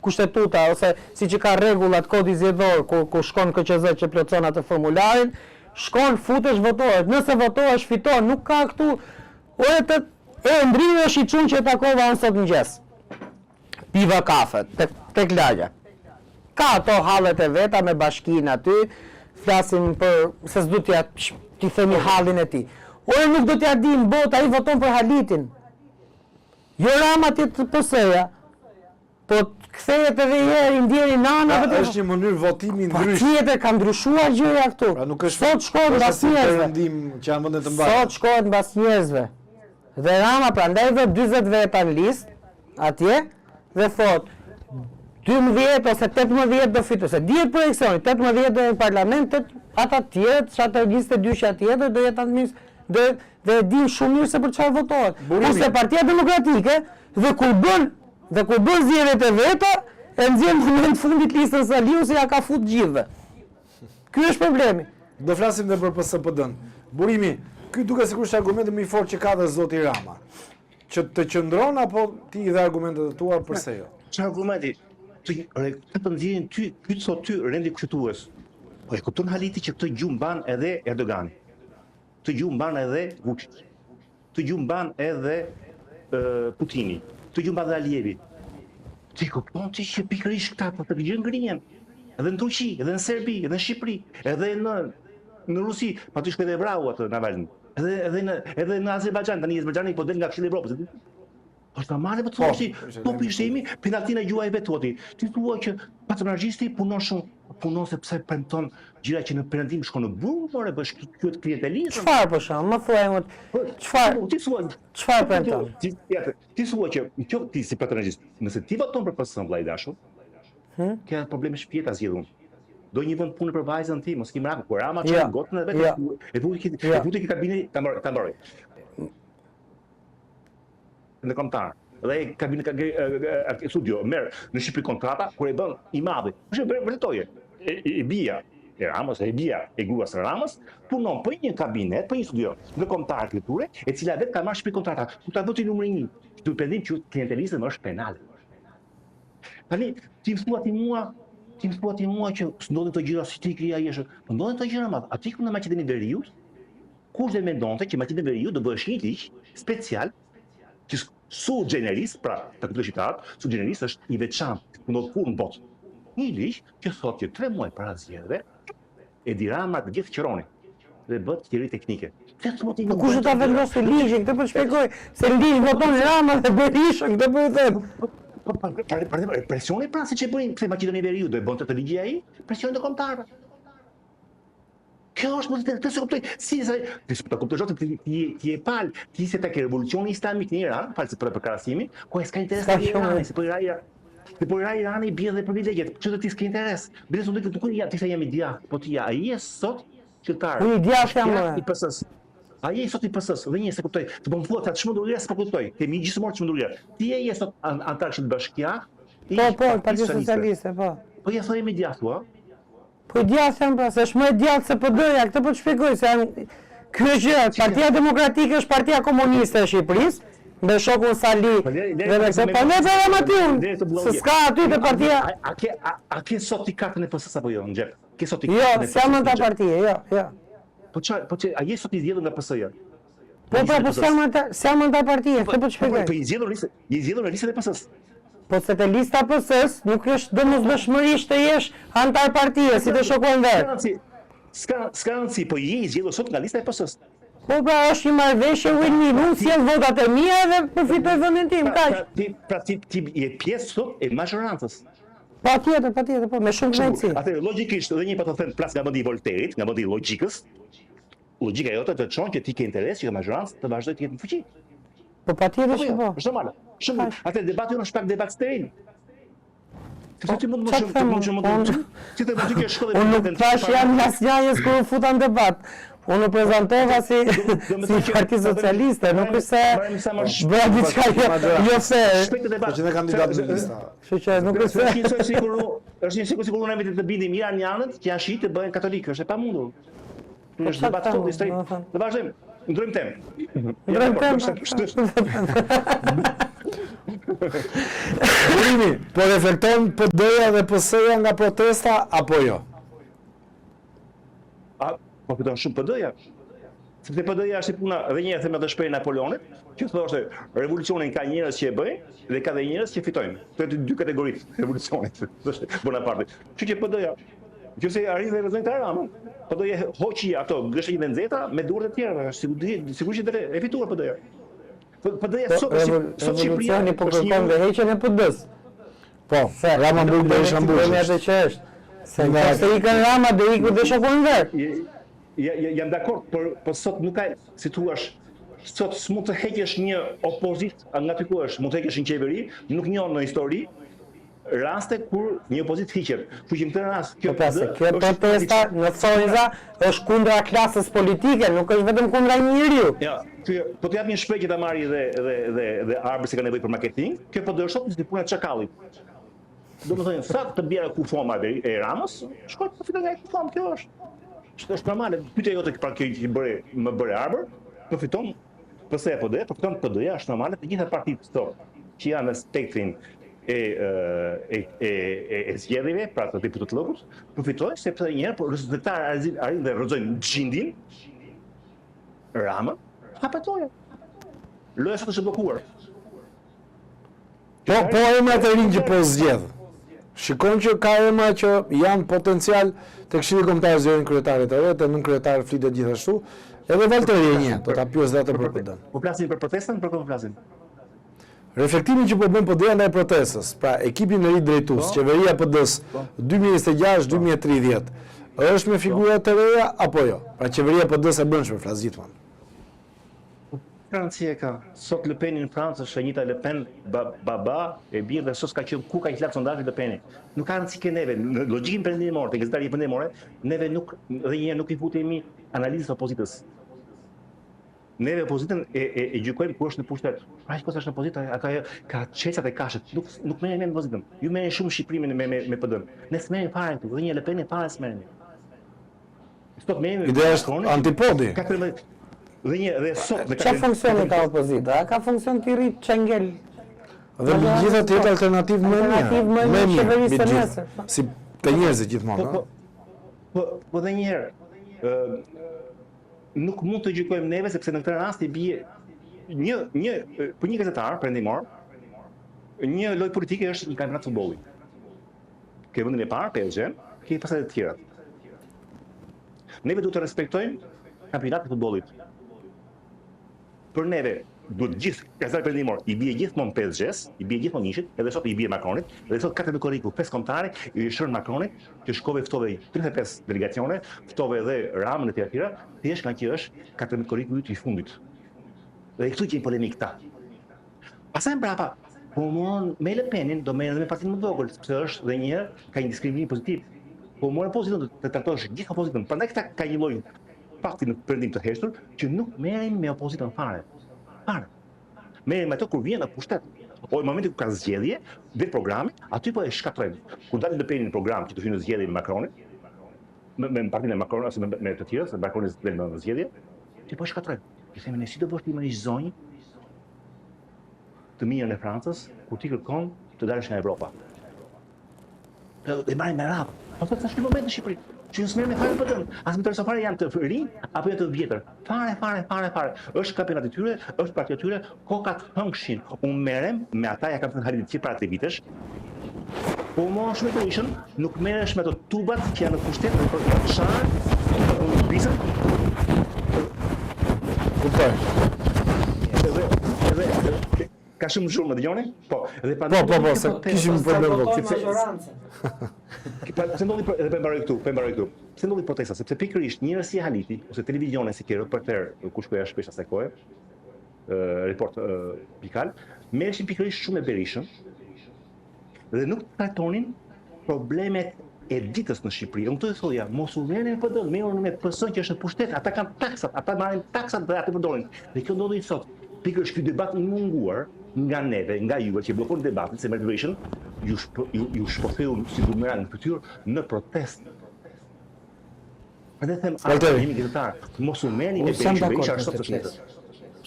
kushtetuta ose siç i ka rregullat kodi zgjedhor ku shkon KQZ që plotson atë formularin, shkon futesh votohet. Nëse votohesh fiton, nuk ka këtu ore e ndrihesh i çun që e takova unë sot mëngjes. Piva kafe tek lagja. Ka ato hallet e veta me bashkinë aty, flasim për se s'du t'i themi hallin e tij. Ore nuk do t'ja dim bot, ai voton për Halitin. Jo Rama ti të PS-ja. Po kthehet edhe herë ndjeri nana vetë. Është një mënyrë votimi ndryshme. Tjetër ka ndryshuar gjëja këtu. Pra nuk është sot shkohet mbas njerëzve. Perëndim që janë vende të mbajtura. Sot shkohet mbas njerëzve. Dhe Rama prandaj vë 40 veta në listë atje dhe thot 12 ose 18 do fitoj, se dihet për eleksioni, 18 do në parlament, ata tjerë, çato 22 tjetër do jetë administrativ, dhe e din shumë mirë se për çfarë votohet. Kurse Partia Demokratike dhe kur bën zgjedhjet e veta, e nxjerr në moment fundit listën Saliu se ja ka fut gjithëve. Ky është problemi. Do flasim edhe për PSD-n. Burimi, ky duket sikur është argumenti më i fortë që ka dhe zoti Rama. Që të qëndron apo ti dhe argumentet e tua përse jo? Çfarë argumenti? Të nxjerrin ty sot ty rendi kushtetues. Po e kupton Haliti që këtë gjumë ban edhe Erdogani. Këtë gjumë ban edhe Vučić. Këtë gjumë ban edhe Putini. Këtë gjumë ban edhe Alijevi. Ti kupton ti që pikërisht këta po të gjë ngrihen. Edhe në Turqi, edhe në Serbi, edhe në Shqipëri, edhe në Rusi, pa të shkojë vrau atë Navalny. Edhe në Azerbajxhan, tani Azerbajxhani po del nga Këshilli i Evropës. Është normale të thosh ti, po ishemi penaltin e juaj vetuati. Ti thua që patronazhisti punon shumë, punon sepse premton gjëra që në perëndim shkon në burg, por e bësh këtë klientelizëm. Çfarë po shon? Më thuaj më çfarë? Ti thua çfarë premton? Ti thua që ti si patronazhist, nëse ti voton për PS-n vllai dashur, ke probleme shpirta zgjedhun. Do një vend punë për vajzën ti, mos ki mrak, kur Rama çon gotën e vet, e vuti kabinet ta mbaroj. Në kombëtar. Dhe kabinet studio merr në Shqipëri kontrata kur e bën i madhi. Është vërtetoje. E bia e Ramos, e bia e gruas së Ramos punon për një kabinet, për një studio në kombëtar kulture, e cila vetë ka marrë Shqipëri kontrata. Ku ta voti numri 1. Duhet pendim që klientelizmi është penal. Tani ti thua ti mua që s'ndodhin të gjëra si ti krija jeshë. Po ndodhin të gjëra madh. Aty ku në Maqedoninë e Veriut, kush dhe mendonte që Maqedonia e Veriut do bëhesh një ligj special që su generis, pra të këtë shqiptarët, su generis është i veçantë, ku ndodh kur në botë. Një ligj që thotë që 3 muaj para zgjedhjeve e di Rama të gjithë qironi dhe bëhet thirrje teknike. Po kush do ta vendosë ligjin? Këtë po shpjegoj, se ligj voton Rama dhe Berishën, këtë po i them. Presioni pra siç e bëjnë pse Maqedonia e Veriut do e bënte të ligji ai, presioni të kombëtarëve. Kjo është të se kuptoj, si të kuptoj të ti e pal, ti se të ke revolucioni islamik në Iran, falë se për krahasimin, ku e s'ka interes të Irani, se po Irani bie dhe privilegjet, që të ti s'ka interes. Bile së nuk ti se jam i djathtë, po ti ai je sot qytetar. Unë i djathtë jam i PS-s. Ai je sot i PS-s, dhe një se kuptoj, të po më thua të çmenduria s'po kuptoj, kemi gjithmonë çmenduria. Ti je sot antar të bashkia. Po, Partia Socialiste, po. Po ja thojmë i djathtë, a? Po i djathtë janë pra, se është më e djathtë se PD-ja, këtë po të shpjegoj, se janë... Ky është gjë, Partia Demokratike është Partia Komuniste e Shqipërisë, me shokun Sali, dhe me këtë, po ne të Ramatin, se s'ka aty të partia... A ke sot i kartën e PS-s apo jo, në gjep? Jo, s'jam në ta partije, jo. Po a je sot i zgjedhur nga PS-ja? Po s'jam në ta partije, këtë po të shpjegoj. Po i zgjedhur në listën e PS-s. Po se të lista PS-s nuk është domosdoshmërisht të jesh antar partije, si të shokojnë vetë. S'ka rëndësi, po je i zgjedhur sot nga lista e PS-s. Po pra është një marrëveshje win-win, unë sjell votat e mia dhe përfitoj vendin tim, kaq. Pra ti je pjesë sot e majorancës. Patjetër, po, me shumë knajtësi. Atëherë logjikisht edhe një po të them plas nga mendi i Voltairit, nga mendi i logjikës. Logjika jote të çon që ti ke interes që majorancë të vazhdojë të jetë në fuqi. Po patjetër që po. Është normale. Shumë. Atë debati është pak debat steril. Ti mund të ti të mund të kesh shkollë. Unë nuk thash jam asnjëjes kur u futa në debat. Unë u prezantova si Parti Socialiste, nuk është se bëra diçka jo se që ne kandidatë në lista. Kështu që nuk është se është një sikur unë vetë të bindim iranjanët që janë shiitë të bëhen katolikë, është e pamundur. Është debat sot i strit. Do vazhdojmë. Ndrojmë temë. Ndrojmë temë. Rimi, po reflekton PD-ja dhe PS-ja nga protesta apo jo? Po fiton shumë PD-ja. Sepse PD-ja është puna, edhe një herë them atë shprehjen e Napoleonit, që thoshte revolucionin ka njerëz që e bëjnë dhe ka dhe njerëz që fitojnë. Këto dy kategoritë revolucionit, thoshte Bonaparte. Kështu që PD-ja, nëse arrin dhe rezultat Rama, PD-ja hoqi ato gështë dhe nxehta me duart e tjera, sigurisht që e fituar PD-ja. PD-ja sot Revolucioni po kërkon dhe heqjen e PD-s. Po, Rama mbul dhe shambush. Atë që është. Se nëse ikën Rama dhe ikën dhe shokon ver. Jam dakord, por sot nuk ka, si thua, sot s'mund të heqësh një opozit nga ty ku është, mund të heqësh një qeveri, nuk njohën në histori raste kur një opozit hiqet. Kështu që në këtë rast kjo protesta në thonjza është kundra klasës politike, nuk është vetëm kundra një njeriu. Ja, po të jap një shprehje që ta marri dhe Arbi se ka nevojë për marketing, kjo po do të thotë si puna e çakallit. Domethënë, sa të bjerë kufoma e Ramës, shkoj të fiton nga kufom, kjo është normale. Pyetja jote pra që më bëre Arbër, përfiton PS e PD, përfiton PD-ja, është normale të gjitha partitë këto që janë në spektrin e zgjedhjeve, pra të deputet të llogut, përfitojnë sepse një herë rezultatarë arrin dhe rrëzojnë gjindin Ramën, hapetoja. Loja sot është bllokuar. Po emra të rinj që po zgjedh. Shikon që ka emra që janë potencial të Këshilli Kombëtar zgjedhin kryetarit të vet, nën kryetar flitet gjithashtu, edhe Valteri e një, do ta pyes atë për PD-n. Po flasin për protestën, për po flasin? Reflektimin që po bën PD-ja ndaj protestës, pra ekipin e ri drejtues, qeveria PD-s 2026-2030, është me figura të reja apo jo? Pra qeveria PD-s e brendshme flas gjithmonë. Franci e ka. Sot Le Pen në Francë është e njëjta Le Pen, baba e birë dhe sot ka qenë ku ka qenë lartë sondazhi Le Pen. Nuk ka rëndësi ke neve, në logjikën perëndimore, te gazetari perëndimore, neve nuk dhe një nuk I futemi analizës opozitës. Neve opozitën e gjykojmë kur është në pushtet. Pra që është në opozitë, ata ka çesat e kashët, nuk merren me opozitën. Ju merrni shumë Shqipërinë me PD-n. Ne s'merrem fare këtu, dhe një Le Pen fare s'merremi. Sot merremi. Ideja është antipodi. Dhe sot Çfarë funksioni ka opozita? Ka funksion të rrit çengel. Dhe mbi gjitha të jetë alternativë më mirë qeverisë nesër. Si të njerëzit gjithmonë, Po dhe një herë, nuk mund të gjykojmë neve sepse në këtë rast I bie për një gazetar perëndimor, një lojë politike është një kampionat futbolli. Ke vendin e parë, PSG, ke pastaj të tjerat. Neve duhet të respektojmë kampionatin e futbollit. Për neve duhet gjithë gazetari perëndimor I bie gjithmonë PSG-s, I bie gjithmonë njëshit, edhe sot I bie Macronit, edhe sot Katër Koriku, 5 kombëtare, I shërën Macronit, që ftove 35 delegacione, ftove edhe Ramën e tjera, thjesht kanë që është Katër Koriku I fundit. Dhe këtu që polemik ta. Pastaj mbrapa, po morën me Le Penin, do merren edhe me partinë më vogël, sepse është dhe një herë ka një diskriminim pozitiv. Po morën opozitën të trajtosh gjithë opozitën. Prandaj këta ka një lloj fakti në perëndim të heshtur që nuk merren me opozitën fare. Merren me ato kur vjen në pushtet. O në momentin kur ka zgjedhje, dhe programi, aty po e shkatrojnë. Kur dalin Le Penin në program që të hyjnë në zgjedhje me Macronit, me partinë e Macronit ose me të tjerë, se Macroni del në zgjedhje, ti po e shkatrojnë. I themi ne si do bësh ti më zonjë të mirën e Francës kur ti kërkon të dalësh nga Evropa. E marrin me radhë. Po thotë tash në moment në Shqipëri. Që nësë merë me fare për tënë, asë më tërëso fare janë të rinj, apo janë të vjetër. Fare. Është kampionati tyre, është partia tyre, kokat hëngshin. Unë merem me ata, ja kam të në harit që para 3 vitesh, po më shumë e të ishën, nuk meresh me të tubat që janë në pushtet, në sharë, në bisën. Kuptoj. Edhe, ka shumë më dëgjoni? Po, se kishim problem Se ndodhi edhe për mbaroj këtu. Se ndodhi protesta, sepse pikërisht njerëz si Haliti ose televizione si Kero për tërë kush po ja shpesh asaj kohe, report pikal, merreshin pikërisht shumë e berishëm dhe nuk trajtonin problemet e ditës në Shqipëri. Unë të thoja, mos u merrni me PD-n, merruni me PS-n që është në pushtet, ata kanë taksat, ata marrin taksat dhe atë përdorin. Dhe kjo ndodhi sot. Pikërisht ky debat I munguar nga neve, nga juve që bllokon debatin se merr veshën, ju shpotheu si bumerang në fytyrë në protestë. Edhe them, Valteri. jemi gazetar, mos u merrni me Unë jam dakord Berisha me sot këtë të fletët. pjesë.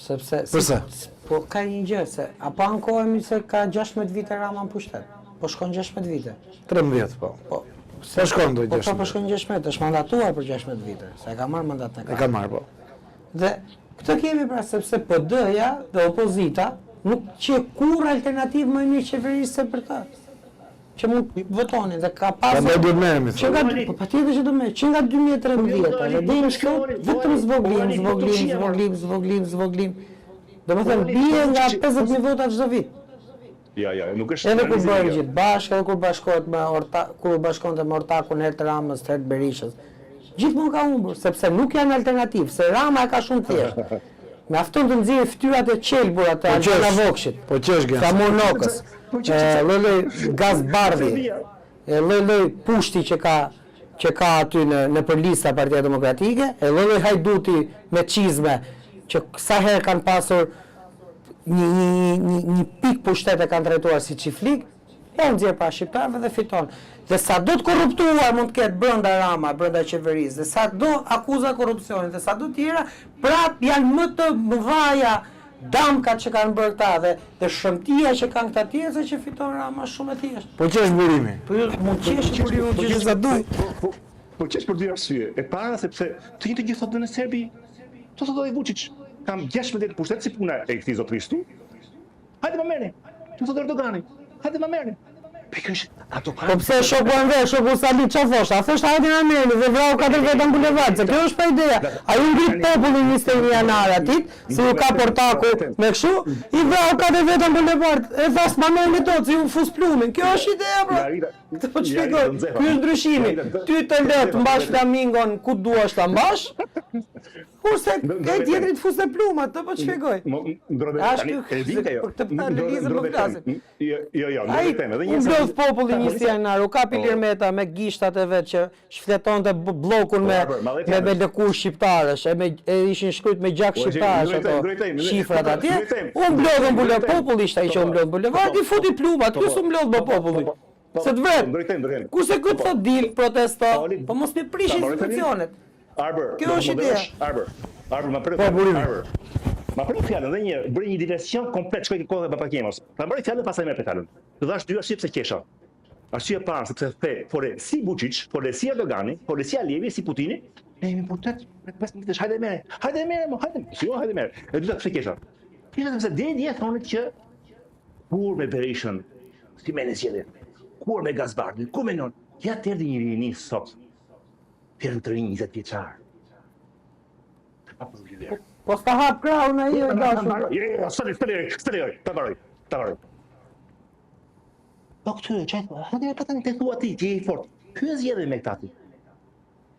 Sepse Përse? po ka një gjë se apo ankohemi se ka 16 vite Rama në pushtet. Po shkon 16 vite. 13 po. Po Po shkon do Po 16. po shkon 16, është mandatuar për 16 vite, se e ka marrë mandat në E ka marrë po. Dhe këtë kemi pra sepse PD-ja dhe opozita nuk që kur alternativë më mirë qeverisë se për ta. Që mund votoni dhe ka pasur. Prandaj duhet merremi. Që nga po patjetër që do me, që nga 2013 dhe deri në sot vetëm zvoglim. Domethënë bie nga 50.000 vota çdo vit. Ja, nuk është. Edhe kur bëhen gjithë bashkë, edhe kur bashkohet me kur bashkonte me ortakun herë të Ramës, herë të Berishës. Gjithmonë ka humbur, sepse nuk janë alternativë, se Rama e ka shumë thjeshtë. Mjafton të nxjerrë fytyrat e qelbura të Albana Vokshit. Po qesh Sa Monokës, lloj Gaz Bardhi, lloj Pushti që ka aty në për lista Partia Demokratike, lloj Hajduti me çizme që sa herë kanë pasur një pik pushtete kanë trajtuar si çiflik, po nxjerr pa shqiptarëve dhe fiton. Dhe sa do të korruptuar mund të ketë brenda Rama, brenda qeverisë, dhe sa do akuza korrupsioni, dhe sa do tjera, prap janë më të mëdhaja damkat që kanë bërë këta dhe shëmtia që kanë këta tjerë se që fiton Rama shumë e thjeshtë. Po qesh burimi. Po mund të qesh burimi, mund të qesh sa doj. Po qesh për dy arsye. E para sepse të njëjtë gjë thotë në Serbi. To thotë Vučić, kam 16 pushtet si puna e këtij zotristu. Hajde më merrni. Tu thotë Erdogani. Hajde më merrni. Pikërisht ato kanë. Po pse shoku Anver, shoku Sali çfarë thoshte? A thoshte hajde na merrni dhe vrau 4 veta në bulevard, se kjo është pa ideja. Ai u ngrit popullin 21 janar atit, si u ka portaku me kështu, i vrau 4 veta në bulevard. E thas ma merrni tot, si u fus plumin. Kjo është ideja, bro. Këtë po shpjegoj. Ky është ndryshimi. Ty të let mbash flamingon ku duash ta mbash. Kurse e tjetrit fusë plumat, të po të shpjegoj. Për këtë analizë më klasin. Jo, Ai u mblodh populli 21 janar, u kapi Lirmeta me gishtat e vet që shfletonte bllokun me lëkurë shqiptarësh, e ishin shkruajt me gjak shqiptarësh ato shifrat atje. U mblodhën bulevard, populli ishte ai që u mblodh bulevard, i futi plumat, ky s'u mblodh më populli. Se të vret. Kurse këtë thot dil, protesto, po mos me prishin institucionet. Kjo është ideja. Arbër, ma përë Ma përë fjallën dhe një, bëri një diversion komplet, shkoj kohë dhe Papakemos. Ma bëri fjallën pasaj me fjallën. Të dhash dy arsye pse kesha. Arsye parë, sepse the, fore si Vučić, fore si Erdogani, fore si Alijevi, si Putini, ne jemi putet, me 5 minitesh, hajde mere, hajde mere. E dyta pse kesha. Kisha sepse deri dje thonë që kur me Berishën, si me në zgjedhje, kur me Gazbardin, ku me non, ja të erdhi një rini sot. Të erdhi të rinj 20 vjeçar. Po s'ka hap krahun ai e dashur. Jo, stëlej, ta baroj. Po këtyre, çaj, hajde pa tani të thua ti, ti je i fortë. Ky zgjedhje me këta ti.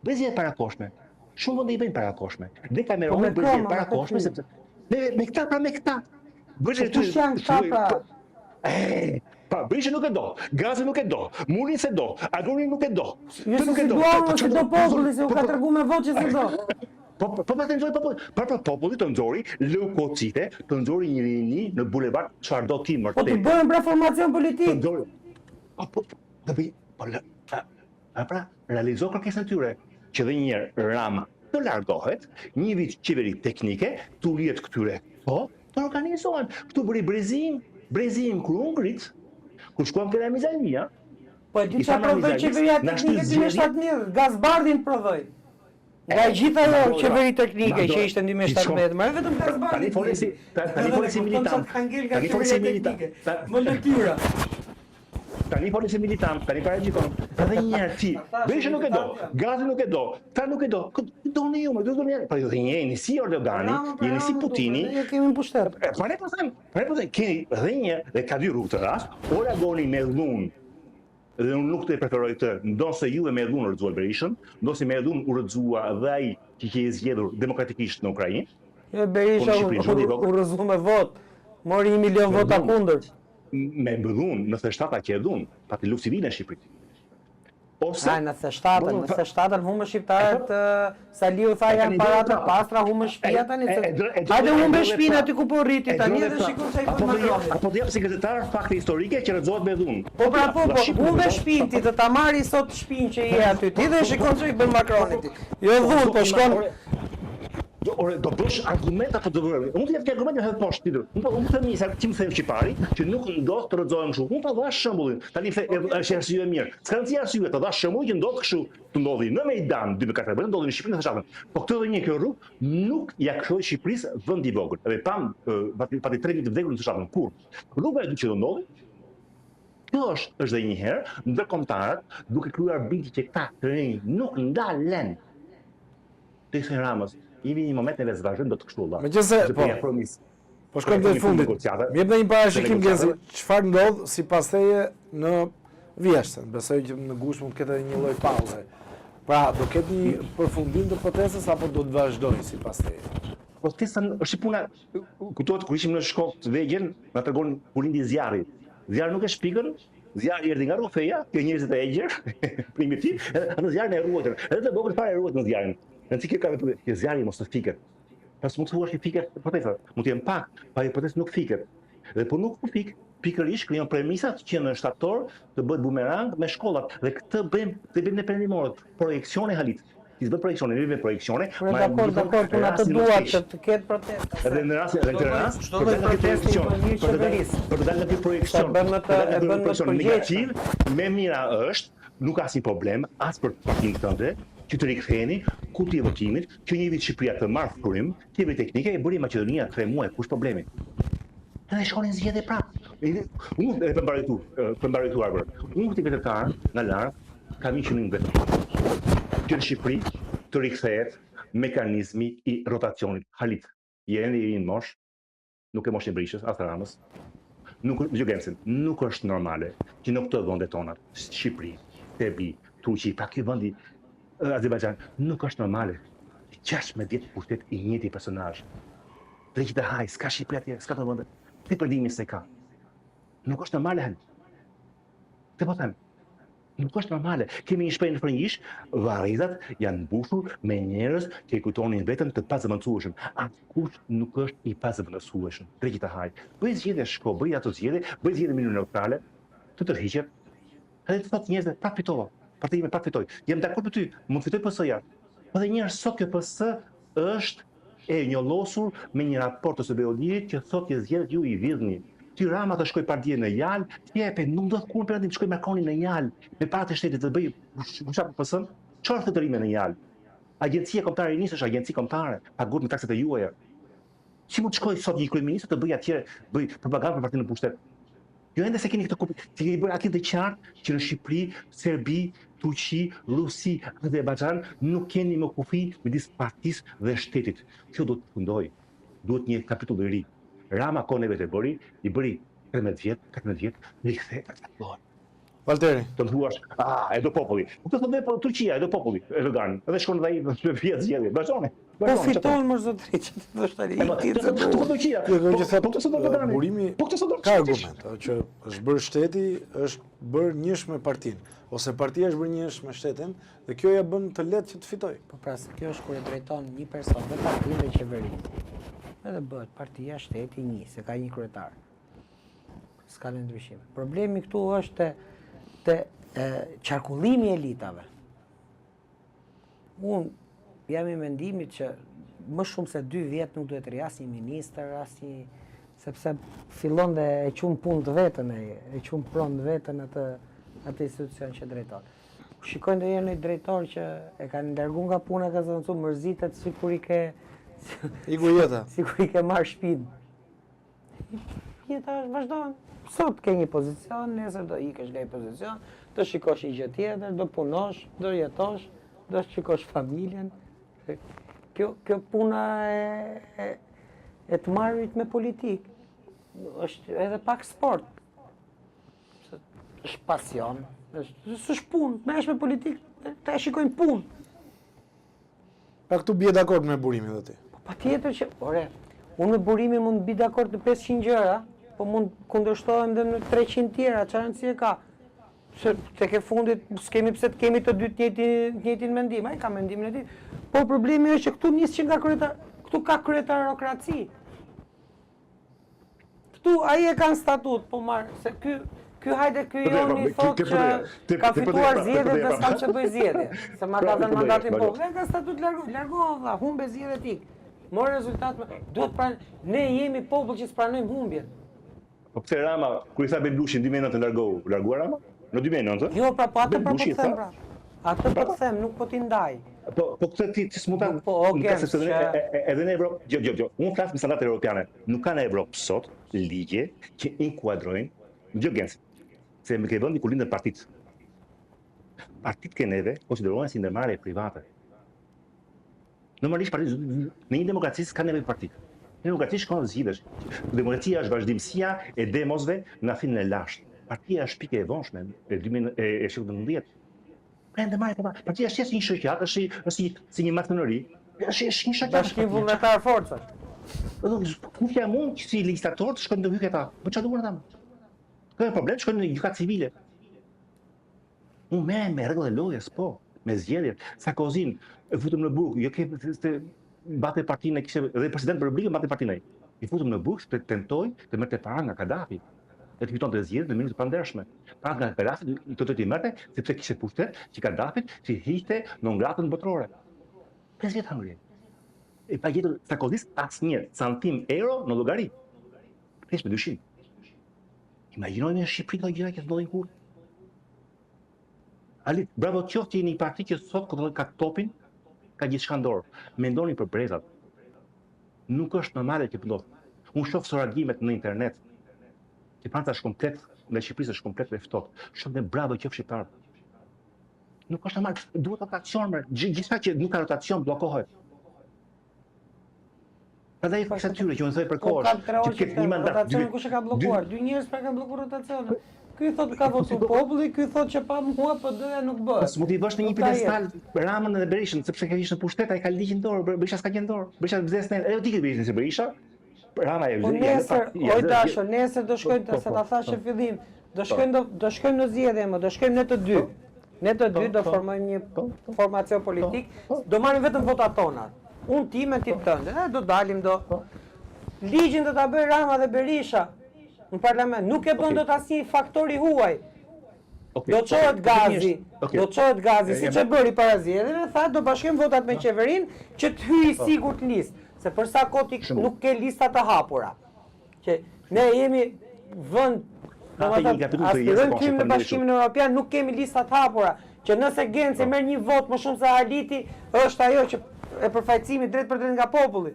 Bëj zgjedhje parakoshme. Shumë vende i bëjnë parakoshme. Ne Kameroni bëjnë zgjedhje parakoshme sepse me këta. Bëjë Kush janë këta pra? Pa, Berisha nuk e do, Gazi nuk e do, Muli se do, Aguri nuk e do. Jo se do populli, se u ka tregu me votë që se do. Po pas të nxori populli. Para popullit të nxori leukocite, të nxori një rini në bulevard çfarë do ti mërtet. Po të bëhen pra formacion politik. Pra, realizo kërkesën e tyre, që dhe njëherë Rama të largohet, një vit qeveri teknike, tu lihet këtyre. Po, të organizohen. Këtu bëri brezim kur u ngrit, kur shkuam këna Mizania. Po e di çfarë prodhoi qeveria teknike në 2017, Gazbardin prodhoi. Nga gjitha ajo qeveri teknike që ishte në 2017, më vetëm Gazbardin. Tani foli si militant. Më lëtyra. Tani foli si militant, tani paraqikon. Edhe një herë ti, Berisha nuk e do, Gazi nuk e do, ta nuk e do. Doni ju, do të po ju jeni si Erdogani, jeni si Putini. Ne kemi në pushtet. Po ne po them, keni edhe një dhe ka dy rrugë të rast, o reagoni me dhunë. Dhe unë nuk të preferoj të, ndonse ju e me dhunë rëzuar Berishën, ndonse me dhunë u rëzua dhe ai që je zgjedhur demokratikisht në Ukrainë. Berisha u rëzu me votë, mori 1 milion vota kundër. Me mbëdhun, nëse shtata që e dhun, pati luftë civile në Shqipëri. Ose Në 97-ën humbë shqiptarët, Saliu tha janë parat e pastra, humbë shtëpia tani. Hajde humbë shtëpinë aty ku po rriti tani dhe shikon se i bën Macroni. Apo të jap sekretar fakte historike që rrezzohet me dhunë. Po pra po, humbë shtëpinë ti të ta marri sot shtëpinë që je aty ti dhe shikon se i bën Macroni ti. Jo dhunë, po shkon. Ore, do bësh argumenta për të bërë. Unë të jap argumente hedh poshtë ti. Unë them një sa ti më them shqiptari që nuk ndodh të rrezzohem kështu. Unë ta dhash shembullin. Tani është arsye e mirë. S'ka rëndësi arsye, ta dhash shembull që ndodh kështu. Të ndodhi në Mejdan 2014, ndodhi në Shqipëri në fshatën. Po këtë dhe një kjo rrugë nuk ja kthoi Shqipërisë vend i vogël. Edhe pati 3 mijë të vdekur në fshatën. Kur rruga e dytë që do ndodhi, kjo është edhe një herë ndërkombëtarët duke kryer binti që këta të rinj nuk ndalen. Tekse Ramës jemi një moment në vezvazhim do të kështu valla. Megjithëse, po shkojmë deri në fundit. Më jep një parashikim Genzi, çfarë ndodh sipas teje në Vjeshtën? Besoj që në Gush mund të ketë një lloj pauze. Pra, do ketë një përfundim të protestës apo do të vazhdojë sipas teje? Protesta është puna, kujtohet kur ishim në shkollë të vegjël, na tregon kur lindi zjarri. Zjarri nuk e shpikën, zjarri erdhi nga rrofeja, kjo njerëzit e egjër, primitiv, atë zjarrin e ruajtën. Edhe të vogël fare e ruajtën në zjarrin. Në cikë ka vetë që zjarri mos të fiket. Pas mund të thuash që fiket protesta, mund të jem pak, pa i protestë nuk fiket. Dhe po nuk fik, pikërisht krijon premisat që në shtator të bëhet bumerang me shkollat dhe këtë bëjmë ne perëndimorët, projeksione halit. Ti bën projeksione, ne bëjmë projeksione. Dakor, unë atë dua që të ketë protesta. Edhe në rast, për të dalë në projekcion, negativ, më mira është, nuk ka asnjë problem, as për partinë tënde, që të riktheheni kuti e votimit, që një vit Shqipëria të marrë frym, ti vit teknike e bëri Maqedonia 3 muaj, kush problemi? Edhe shkonin zgjedhje prapë. Unë e përmbarituar bërë. Unë këti vetetar nga larg kam një qëllim vetëm. Që në Shqipëri të rikthehet mekanizmi i rotacionit. Halit, jeni i rinë mosh, nuk e mosh e Brishës, as Ramës. Nuk është normale që në këto vende tona, Shqipëri, Serbi, Turqi, pra ky vendi Azerbajxhan, nuk është normale. 16 pushtet i njëjti personazh. Drejtë të haj, s'ka Shqipëri atje, s'ka të vende. Ti përdimi se ka. Nuk është normale. Të po them. Nuk është normale. Kemi një shprehje në frëngjisht, varrizat janë mbushur me njerëz që i kujtonin veten të pazëvendësueshëm. Askush nuk është i pazëvendësueshëm. Drejtë të haj. Bëj zgjedhje shko, bëj ato zgjedhje, bëj zgjedhje në mënyrë neutrale, të tërhiqet. Edhe të thotë njerëzve, prap fitova. Partia ime prap fitoi. Jam dakord me ty, mund fitoj PS-ja. Po dhe njerëz sot kjo PS është e njollosur me një raport të SBO-lit që thotë që zgjedhjet ju i vidhni. Ty Rama të shkoj partia në Jal, jepe, nuk do të kur perëndim të shkoj Macroni në Jal, me paratë e shtetit të bëj pusha për PS-n, çfarë thëtërime në Jal? Agjencia Kombëtare e Nisë është agjenci kombëtare, paguhet me takset e juaja. Si mund të shkoj sot një kryeminist të bëj atje, bëj propagandë për partinë në pushtet? Jo ende se keni këtë kuptim, ti keni bërë atje të qartë që në Shqipëri, Serbi, Turqi, Rusi, Azerbajxhan nuk keni më kufi midis partisë dhe shtetit. Kjo do të fundojë. Duhet një kapitull i ri. Rama koneve të bëri, i bëri 13 vjet, 14 vjet, rikthehet atë lloj. Valteri. Të thuash, e do populli. Po këtë thonë po Turqia, e do populli, Erdogan. Edhe shkon dhe ai në vjet zgjedhje. Vazhdoni. Po fiton më zotëri që të thosh tani. Po Turqia. Po këtë sot Erdogani. Burimi ka argument, që është bërë shteti, është bërë njësh me partinë, ose partia është bërë njësh me shtetin, dhe kjo ja bën të lehtë që të fitojë. Po pra, se kjo është kur e drejton një person dhe partinë dhe qeverinë. Edhe bëhet partia, shteti një, se ka një kryetar. S'ka në ndryshim. Problemi këtu është te qarkullimi i elitave. Unë jam i mendimit që më shumë se 2 vjet nuk duhet rri asnjë ministër, sepse fillon dhe e qumë punë të vetën, e qumë pronë të vetën atë institucion që drejton. Shikojnë dhe jenë një drejtor që e kanë ndargu nga puna, ka zëncu mërzitet sikur i ke marrë shtëpinë. Jeta është vazhdon. Sot ke një pozicion, nesër do ikesh nga një pozicion, do shikosh një gjë tjetër, do punosh, do jetosh, do shikosh familjen. Kjo puna e të marrit me politikë është edhe pak sport. Është pasion, është punë, merresh me politikë, të e shikojnë punë. Pa këtu bie dakord me burimin dhe ti. Patjetër që, unë me burimin mund të bi dakord në 500 gjëra, po mund kundërshtohem dhe në 300 tjera, çfarë rëndësie ka? Se tek e fundit s'kemi pse të kemi të dy të njëjtin mendim, ai ka mendimin e tij. Po problemi është që këtu nis që nga këtu ka kryetarokraci. Këtu ai e kanë statut, po marr se ky hajde ky joni thotë që ka fituar zgjedhjet dhe s'ka që bëj zgjedhje, se ma ka dhënë mandatin po. Dhe ka statut largo valla, humbe zgjedhjet ik. Mor rezultat, duhet ne jemi popull që s'pranojmë humbjen. Po pse Rama kur i tha Belushin 2009 largua Rama? Në 2009? Jo, pra po atë po them pra. Atë po them, nuk po t'i ndaj. Po këtë ti s'mund ta edhe në Evropë, jo. Unë flas me standardet europiane. Nuk ka në Evropë sot ligje që inkuadrojnë gjëgjencë. Se me ke vendi ku lindën partitë. Partitë ke neve konsiderohen si ndërmarrje private. Normalisht partitë në një demokraci s'ka neve partitë. Në demokraci shkon zgjidhesh. Demokracia është vazhdimësia e demosve në afinë e lashtë. Partia është pike e vonshme e shekut 19. Prende marrë të partia është si një shoqat, është si një masonëri. Është një shoqat. Bashkim vullnetar forcash. Ku jam unë që si legjislator të shkojnë të hyjë ata. Po çfarë duan ata? Ka problem, shkojnë në gjykatë civile. Unë merrem me rregull e lojës, po, me zgjedhjet. Sarkozyn e futëm në burg, jo ke mbate partinë kishte dhe president për Republikën mbate partinë ai. I futëm në burg të tentoj të merrte para nga Kadafi. E të fitonte zgjedhjet në minutë pandershme. Para nga Kadafi do të merrte sepse kishte pushtet që Kadafit që hiqte në ngratën botërore. 5 vjet hangri. E pa gjetur Sarkozys asnjë centim euro në llogari. Thjesht me dyshim. Imagjinojmë në Shqipëri këto gjëra që ndodhin kur. Ali, bravo qoftë një parti që sot ka topin, ka gjithçka në dorë. Mendoni për brezat. Nuk është normale që ndodh. Unë shoh suragimet në internet. Që Franca është komplet, në Shqipëri është komplet e ftohtë. Shoh dhe bravo qoftë shqiptar. Nuk është normal, duhet rotacion, gjithçka që nuk ka rotacion bllokohet. Edhe i faksa tyre që unë thoj për kohësh, që këtë një mandat... Rotacion kush e ka bllokuar? 2 njerëz pra kanë bllokuar rotacionin. Ky thotë ka votu populli, ky thotë që pa mua PD-ja nuk bëhet. S'mund t'i bësh në një pjedestal Ramën dhe Berishën, sepse ka ishte në pushtet, ai ka ligjin dorë, Berisha s'ka gjën dorë. Berisha vdes në, edhe ti ke Berishën se Berisha. Rama e vdes. Po nesër, oj dashur, nesër do shkojnë se ta thash në fillim, do shkojmë në zgjedhje, do shkojmë ne të dy. Ne të dy do formojmë një formacion politik, do marrim vetëm votat tona. Unë ti me ti tënde, do dalim ligjin do ta bëj Rama dhe Berisha. Në parlament, nuk e bën dot asnjë faktori huaj. Do çohet gazi, siç e bëri para zgjedhjeve, tha do bashkojmë votat me qeverinë që të hyjë sigurt në listë, se për sa kohë nuk ke lista të hapura. Që ne jemi vend, domethënë, aspirojmë tim në Bashkimin Evropian, nuk kemi lista të hapura, që nëse Genci merr një vot më shumë se Haliti, është ajo që e përfaqësimi drejt për drejt nga populli.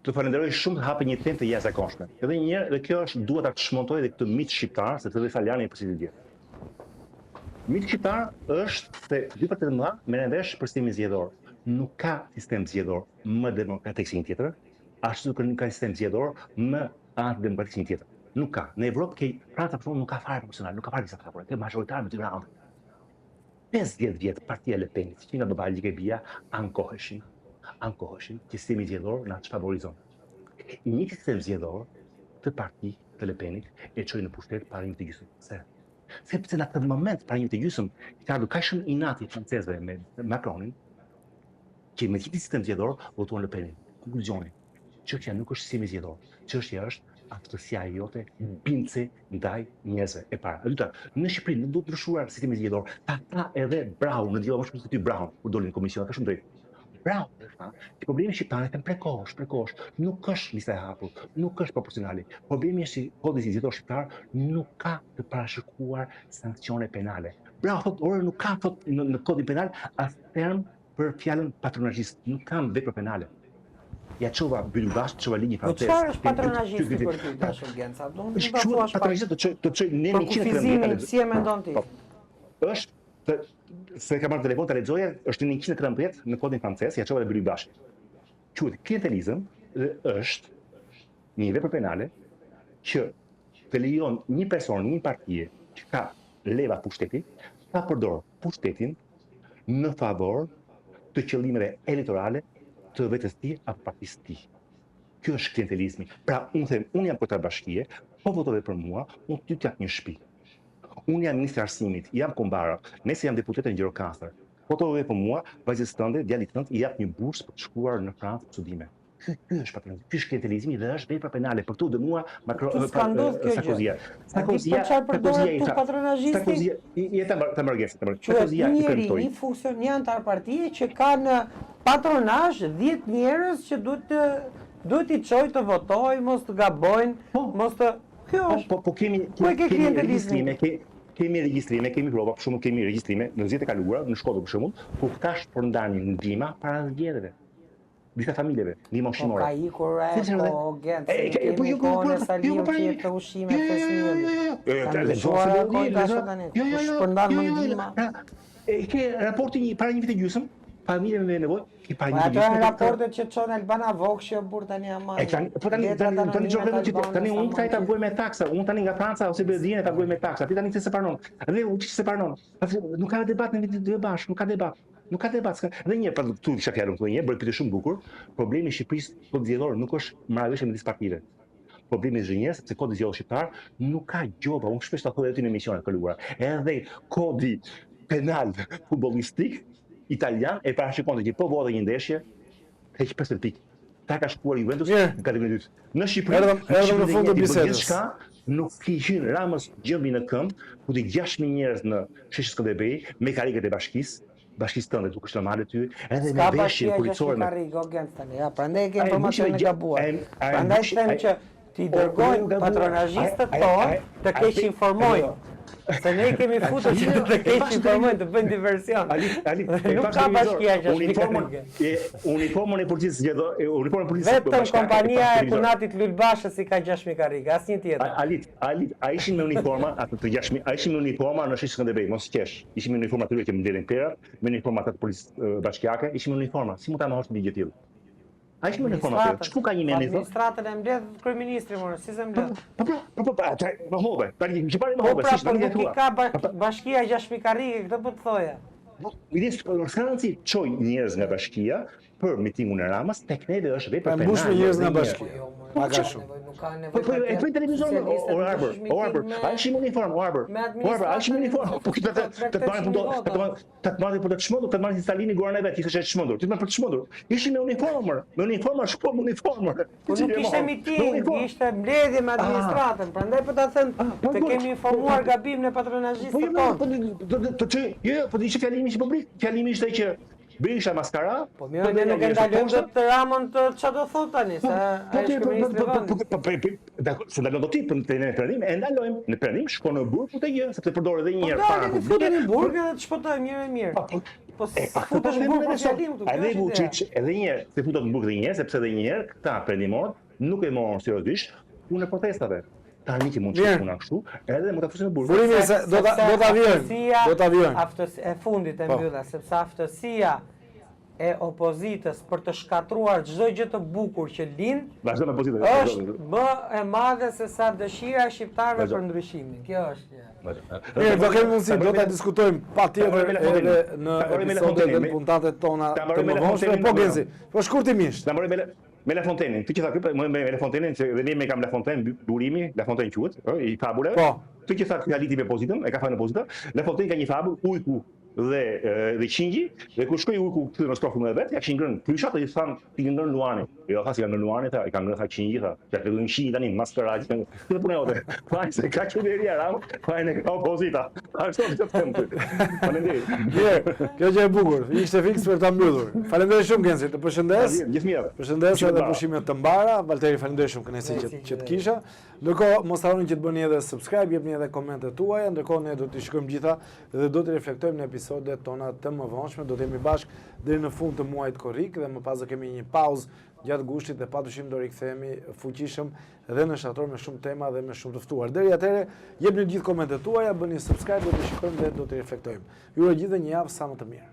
Të falenderoj shumë të hapë një temë të jashtëzakonshme. Edhe një herë, dhe kjo është duhet ta çmontoj edhe këtë mit shqiptar, sepse dhe italianë i përsi dje. Miti shqiptar është se dy partet më merren vesh për sistemin zgjedhor. Nuk ka sistem zgjedhor më demokratik se një tjetër, ashtu si nuk ka sistem zgjedhor më antidemokratik se një tjetër. Nuk ka. Në Evropë ke Franca për shembull nuk ka fare proporcional, nuk ka fare disa fare, ke majoritar me 2 raunde. 50 vjet partia Le Penit, që nga do bëjë Libia, ankoheshin që sistemi zgjedhor na çfavorizon. Një sistem zgjedhor të parti të Le Penit e çoi në pushtet para një të gjysmë. Sepse në atë moment para një të gjysmë, ka ardhur kaq shumë inati francezëve me Macronin, që me këtë sistem zgjedhor votuan Le Penin. Konkluzjoni, çështja nuk është sistemi zgjedhor, çështja është aftësia jote bindse ndaj njerëzve e para. E dyta, në Shqipëri nuk duhet ndryshuar sistemi zgjedhor. Ta edhe Brown, në djeva më shumë se ty Brown, kur dolin në komision, ka shumë drejt. Brown, që problemi shqiptarët e prekosh, nuk është lista e hapur, nuk është proporcionali. Problemi është që kodisi zgjedhor shqiptar nuk ka të parashikuar sankcione penale. Brown thotë, nuk ka në kodin penal as term për fjalën patronazhist, nuk kam vepra penale. Ja çova Byllbash, çova linjë franceze. Po çfarë është patronazhisti për ty, dashur Genca? Do të thuash patronazhisti të çoj në 113. Si e mendon ti? Është se ka marrë telefon të lexoje, është në 113 në kodin francez, ja çova dhe Byllbash. Quhet klientelizëm dhe është një vepër penale që të lejon një person, një partie që ka leva pushteti, ta përdor pushtetin në favor të qëllimeve elektorale të vetës ti apo partisë ti. Kjo është klientelizmi. Pra, unë them, unë jam kryetar bashkie, po votove për mua, unë ty t'jap një shtëpi. Unë jam ministri i arsimit, jam kombara, nëse jam deputet në Gjirokastër. Po të për mua, vajzës tënde, djalit tënd i jap një bursë për të shkuar në Francë për studime. Ky është patronizmi, ky është klientelizmi dhe është vepra penale. Për këtu dënua Sarkozia. Ta mërgesë. Një njeri, një funksionar të partije që ka në patronazh 10 njerëz që duhet i çojë të votojnë, mos të gabojnë, mos të... Kjo është. Po kemi regjistrime, kemi prova, për shembull kemi regjistrime në vitet e kaluara në Shkodër për shembull, ku ka shpërndarje ndihma para zgjedhjeve. Disa familjeve, ndihmë ushqimore. Ka ikur kemi kohën e Salim që jetë të ushqime të fëmijëve. Shpërndan më ndihma. Ke raporti para një viti gjysmë, familjeve me nevojë, ato janë raportet që çon Albana Vokshi burr tani ama. Po tani unë këta i paguaj me taksa, unë tani nga Franca ose Belgjia e paguaj me taksa. Ti tani se pranon. Dhe u çse pranon. Nuk ka debat në vitin 2 bashkë, nuk ka debat. Nuk ka debat. Dhe një për këtu kisha fjalën këtu një bëri pyetje shumë bukur. Problemi i Shqipërisë kod zgjedhor nuk është marrëveshje midis partive. Problemi i zgjedhjes sepse kodi zgjedhor shqiptar nuk ka gjoba. Unë shpesh ta thoj aty në emisione të kaluara. Edhe kodi penal futbollistik italian e parashikon që po bëhet një ndeshje, heq 50 pikë. Ta ka shkuar Juventus në kategorinë 2. Në Shqipëri, erdhëm në fund të bisedës. Nuk kishin Ramës gjëmbi në këmbë, ku ti 6.000 njerëz në shesh Skënderbej, me karikët e bashkisë tënde duke është normale ty, edhe me veshje policore me karikë Gens tani. Ja, prandaj ke informacion e gabuar. Prandaj them që ti dërgojnë patronazhistët tonë të keq informojnë. Se ne kemi futur që të keq informojnë, të bëjnë diversion. Nuk ka bashkia që uniformën e policisë zgjedhë, uniformën e policisë. Vetëm kompania e Kunatit Lulbashës i ka 6.000 karrige, asnjë tjetër. A ishin me uniforma, ato të 6.000, a ishin me uniforma në shesh Skënderbej, mos qesh. Ishin me uniforma aty që më mbledhin perat, me uniforma të policë bashkiake, ishin me uniforma. Si mund ta marrësh ligj të tillë? A ishte me uniforma atë? Çku ka një mendje? Administratën e mbledh kryeministri, more, si se mbledh. Po hove, tani që pari më hove, si tani ti ka bashkia 6.000 karrige, këtë po të thoja. Midis Franci çoi njerëz nga bashkia për mitingun e Ramës, tek neve është vepër penale. Mbush me njerëz nga bashkia. Pa ka shumë. Po e bëj televizor o Arbër. A ishim uniform o Arbër. A ishim uniform. Po këtë të marrin të marrin për të çmendur, të marrin Stalini Goran e vet, ishte çmendur. Ti më për të çmendur. Ishim me uniformë, shpo me uniformë. Po nuk ishte miting, ishte mbledhje me administratën. Prandaj po ta them, të kemi informuar gabimin e patronazhistët tonë. Po di që fjalimi ishte publik, fjalimi ishte që Berisha maskara. Po mirë, ne nuk e ndalojmë të Ramën të çfarë do thot tani, se ai është kryeministri i vendit. Dakor, se ndalon do ti për në pranim, e ndalojmë. Në pranim shkon në burg ku të gjë, sepse përdor edhe një herë para. Po futeni në burg edhe të shpëtojmë mirë. Po futesh në burg për fjalim këtu. Edhe Vučić, edhe një herë, se futet në burg edhe një herë, sepse edhe një herë këta prandimorët nuk e morën seriozisht punën e protestave. Tani që mund të shkojnë kështu, edhe mund ta fusin në burg. Burimi se do ta vjen. Aftësia e fundit e mbylla, sepse aftësia e opozitës për të shkatruar çdo gjë të bukur që lind, vazhdo me opozitën. Është më e madhe se sa dëshira e shqiptarëve për ndryshimin. Kjo është. Mirë, do kemi mundësi, do ta diskutojmë patjetër edhe në episodet dhe në puntatet tona të mëvonshme, po Genzi. Po shkurtimisht. Me La Fontaine, ti që tha këtu, me La Fontaine, se dhe ne me kam La Fontaine, burimi, La Fontaine quhet, i fabulave. Po. Ti që tha fjaliti me opozitën, e ka thënë opozita, La Fontaine ka një fabull, ujku dhe qingji, dhe kur shkoi ujku këtu në strofën e vet, ja kishin ngrënë plyshat dhe i thanë ti ngrën Luani. Jo, tha si ka ngrënë Luani, tha, i ka ngrënë qingji, tha. Ja të duin qingji tani maskaradh. Këtë punë jote. Faj se ka qeveria Ram, faj ne ka opozita. Ashtu të them. Faleminderit. Mirë, kjo gjë e bukur. Ishte fiks për ta mbyllur. Faleminderit shumë Genzi, të përshëndes. Gjithmirë. Përshëndes edhe pushime të mbara. Valteri, faleminderit shumë kënaqësi që të kisha. Ndërkohë, mos harroni që të bëni edhe subscribe, jepni edhe komentet tuaja. Ndërkohë ne do t'i shkojmë gjitha dhe do t'i reflektojmë në episodet tona të mëvonshme. Do të jemi bashkë deri në fund të muajit korrik dhe më pas do kemi një pauzë gjatë gushtit dhe patyshim do rikthehemi fuqishëm dhe në shtator me shumë tema dhe me shumë të ftuar. Deri atëherë, jepni gjithë komentet tuaja, bëni subscribe, do t'i shikojmë dhe do t'i reflektojmë. Ju uroj gjithë një javë sa më të mirë.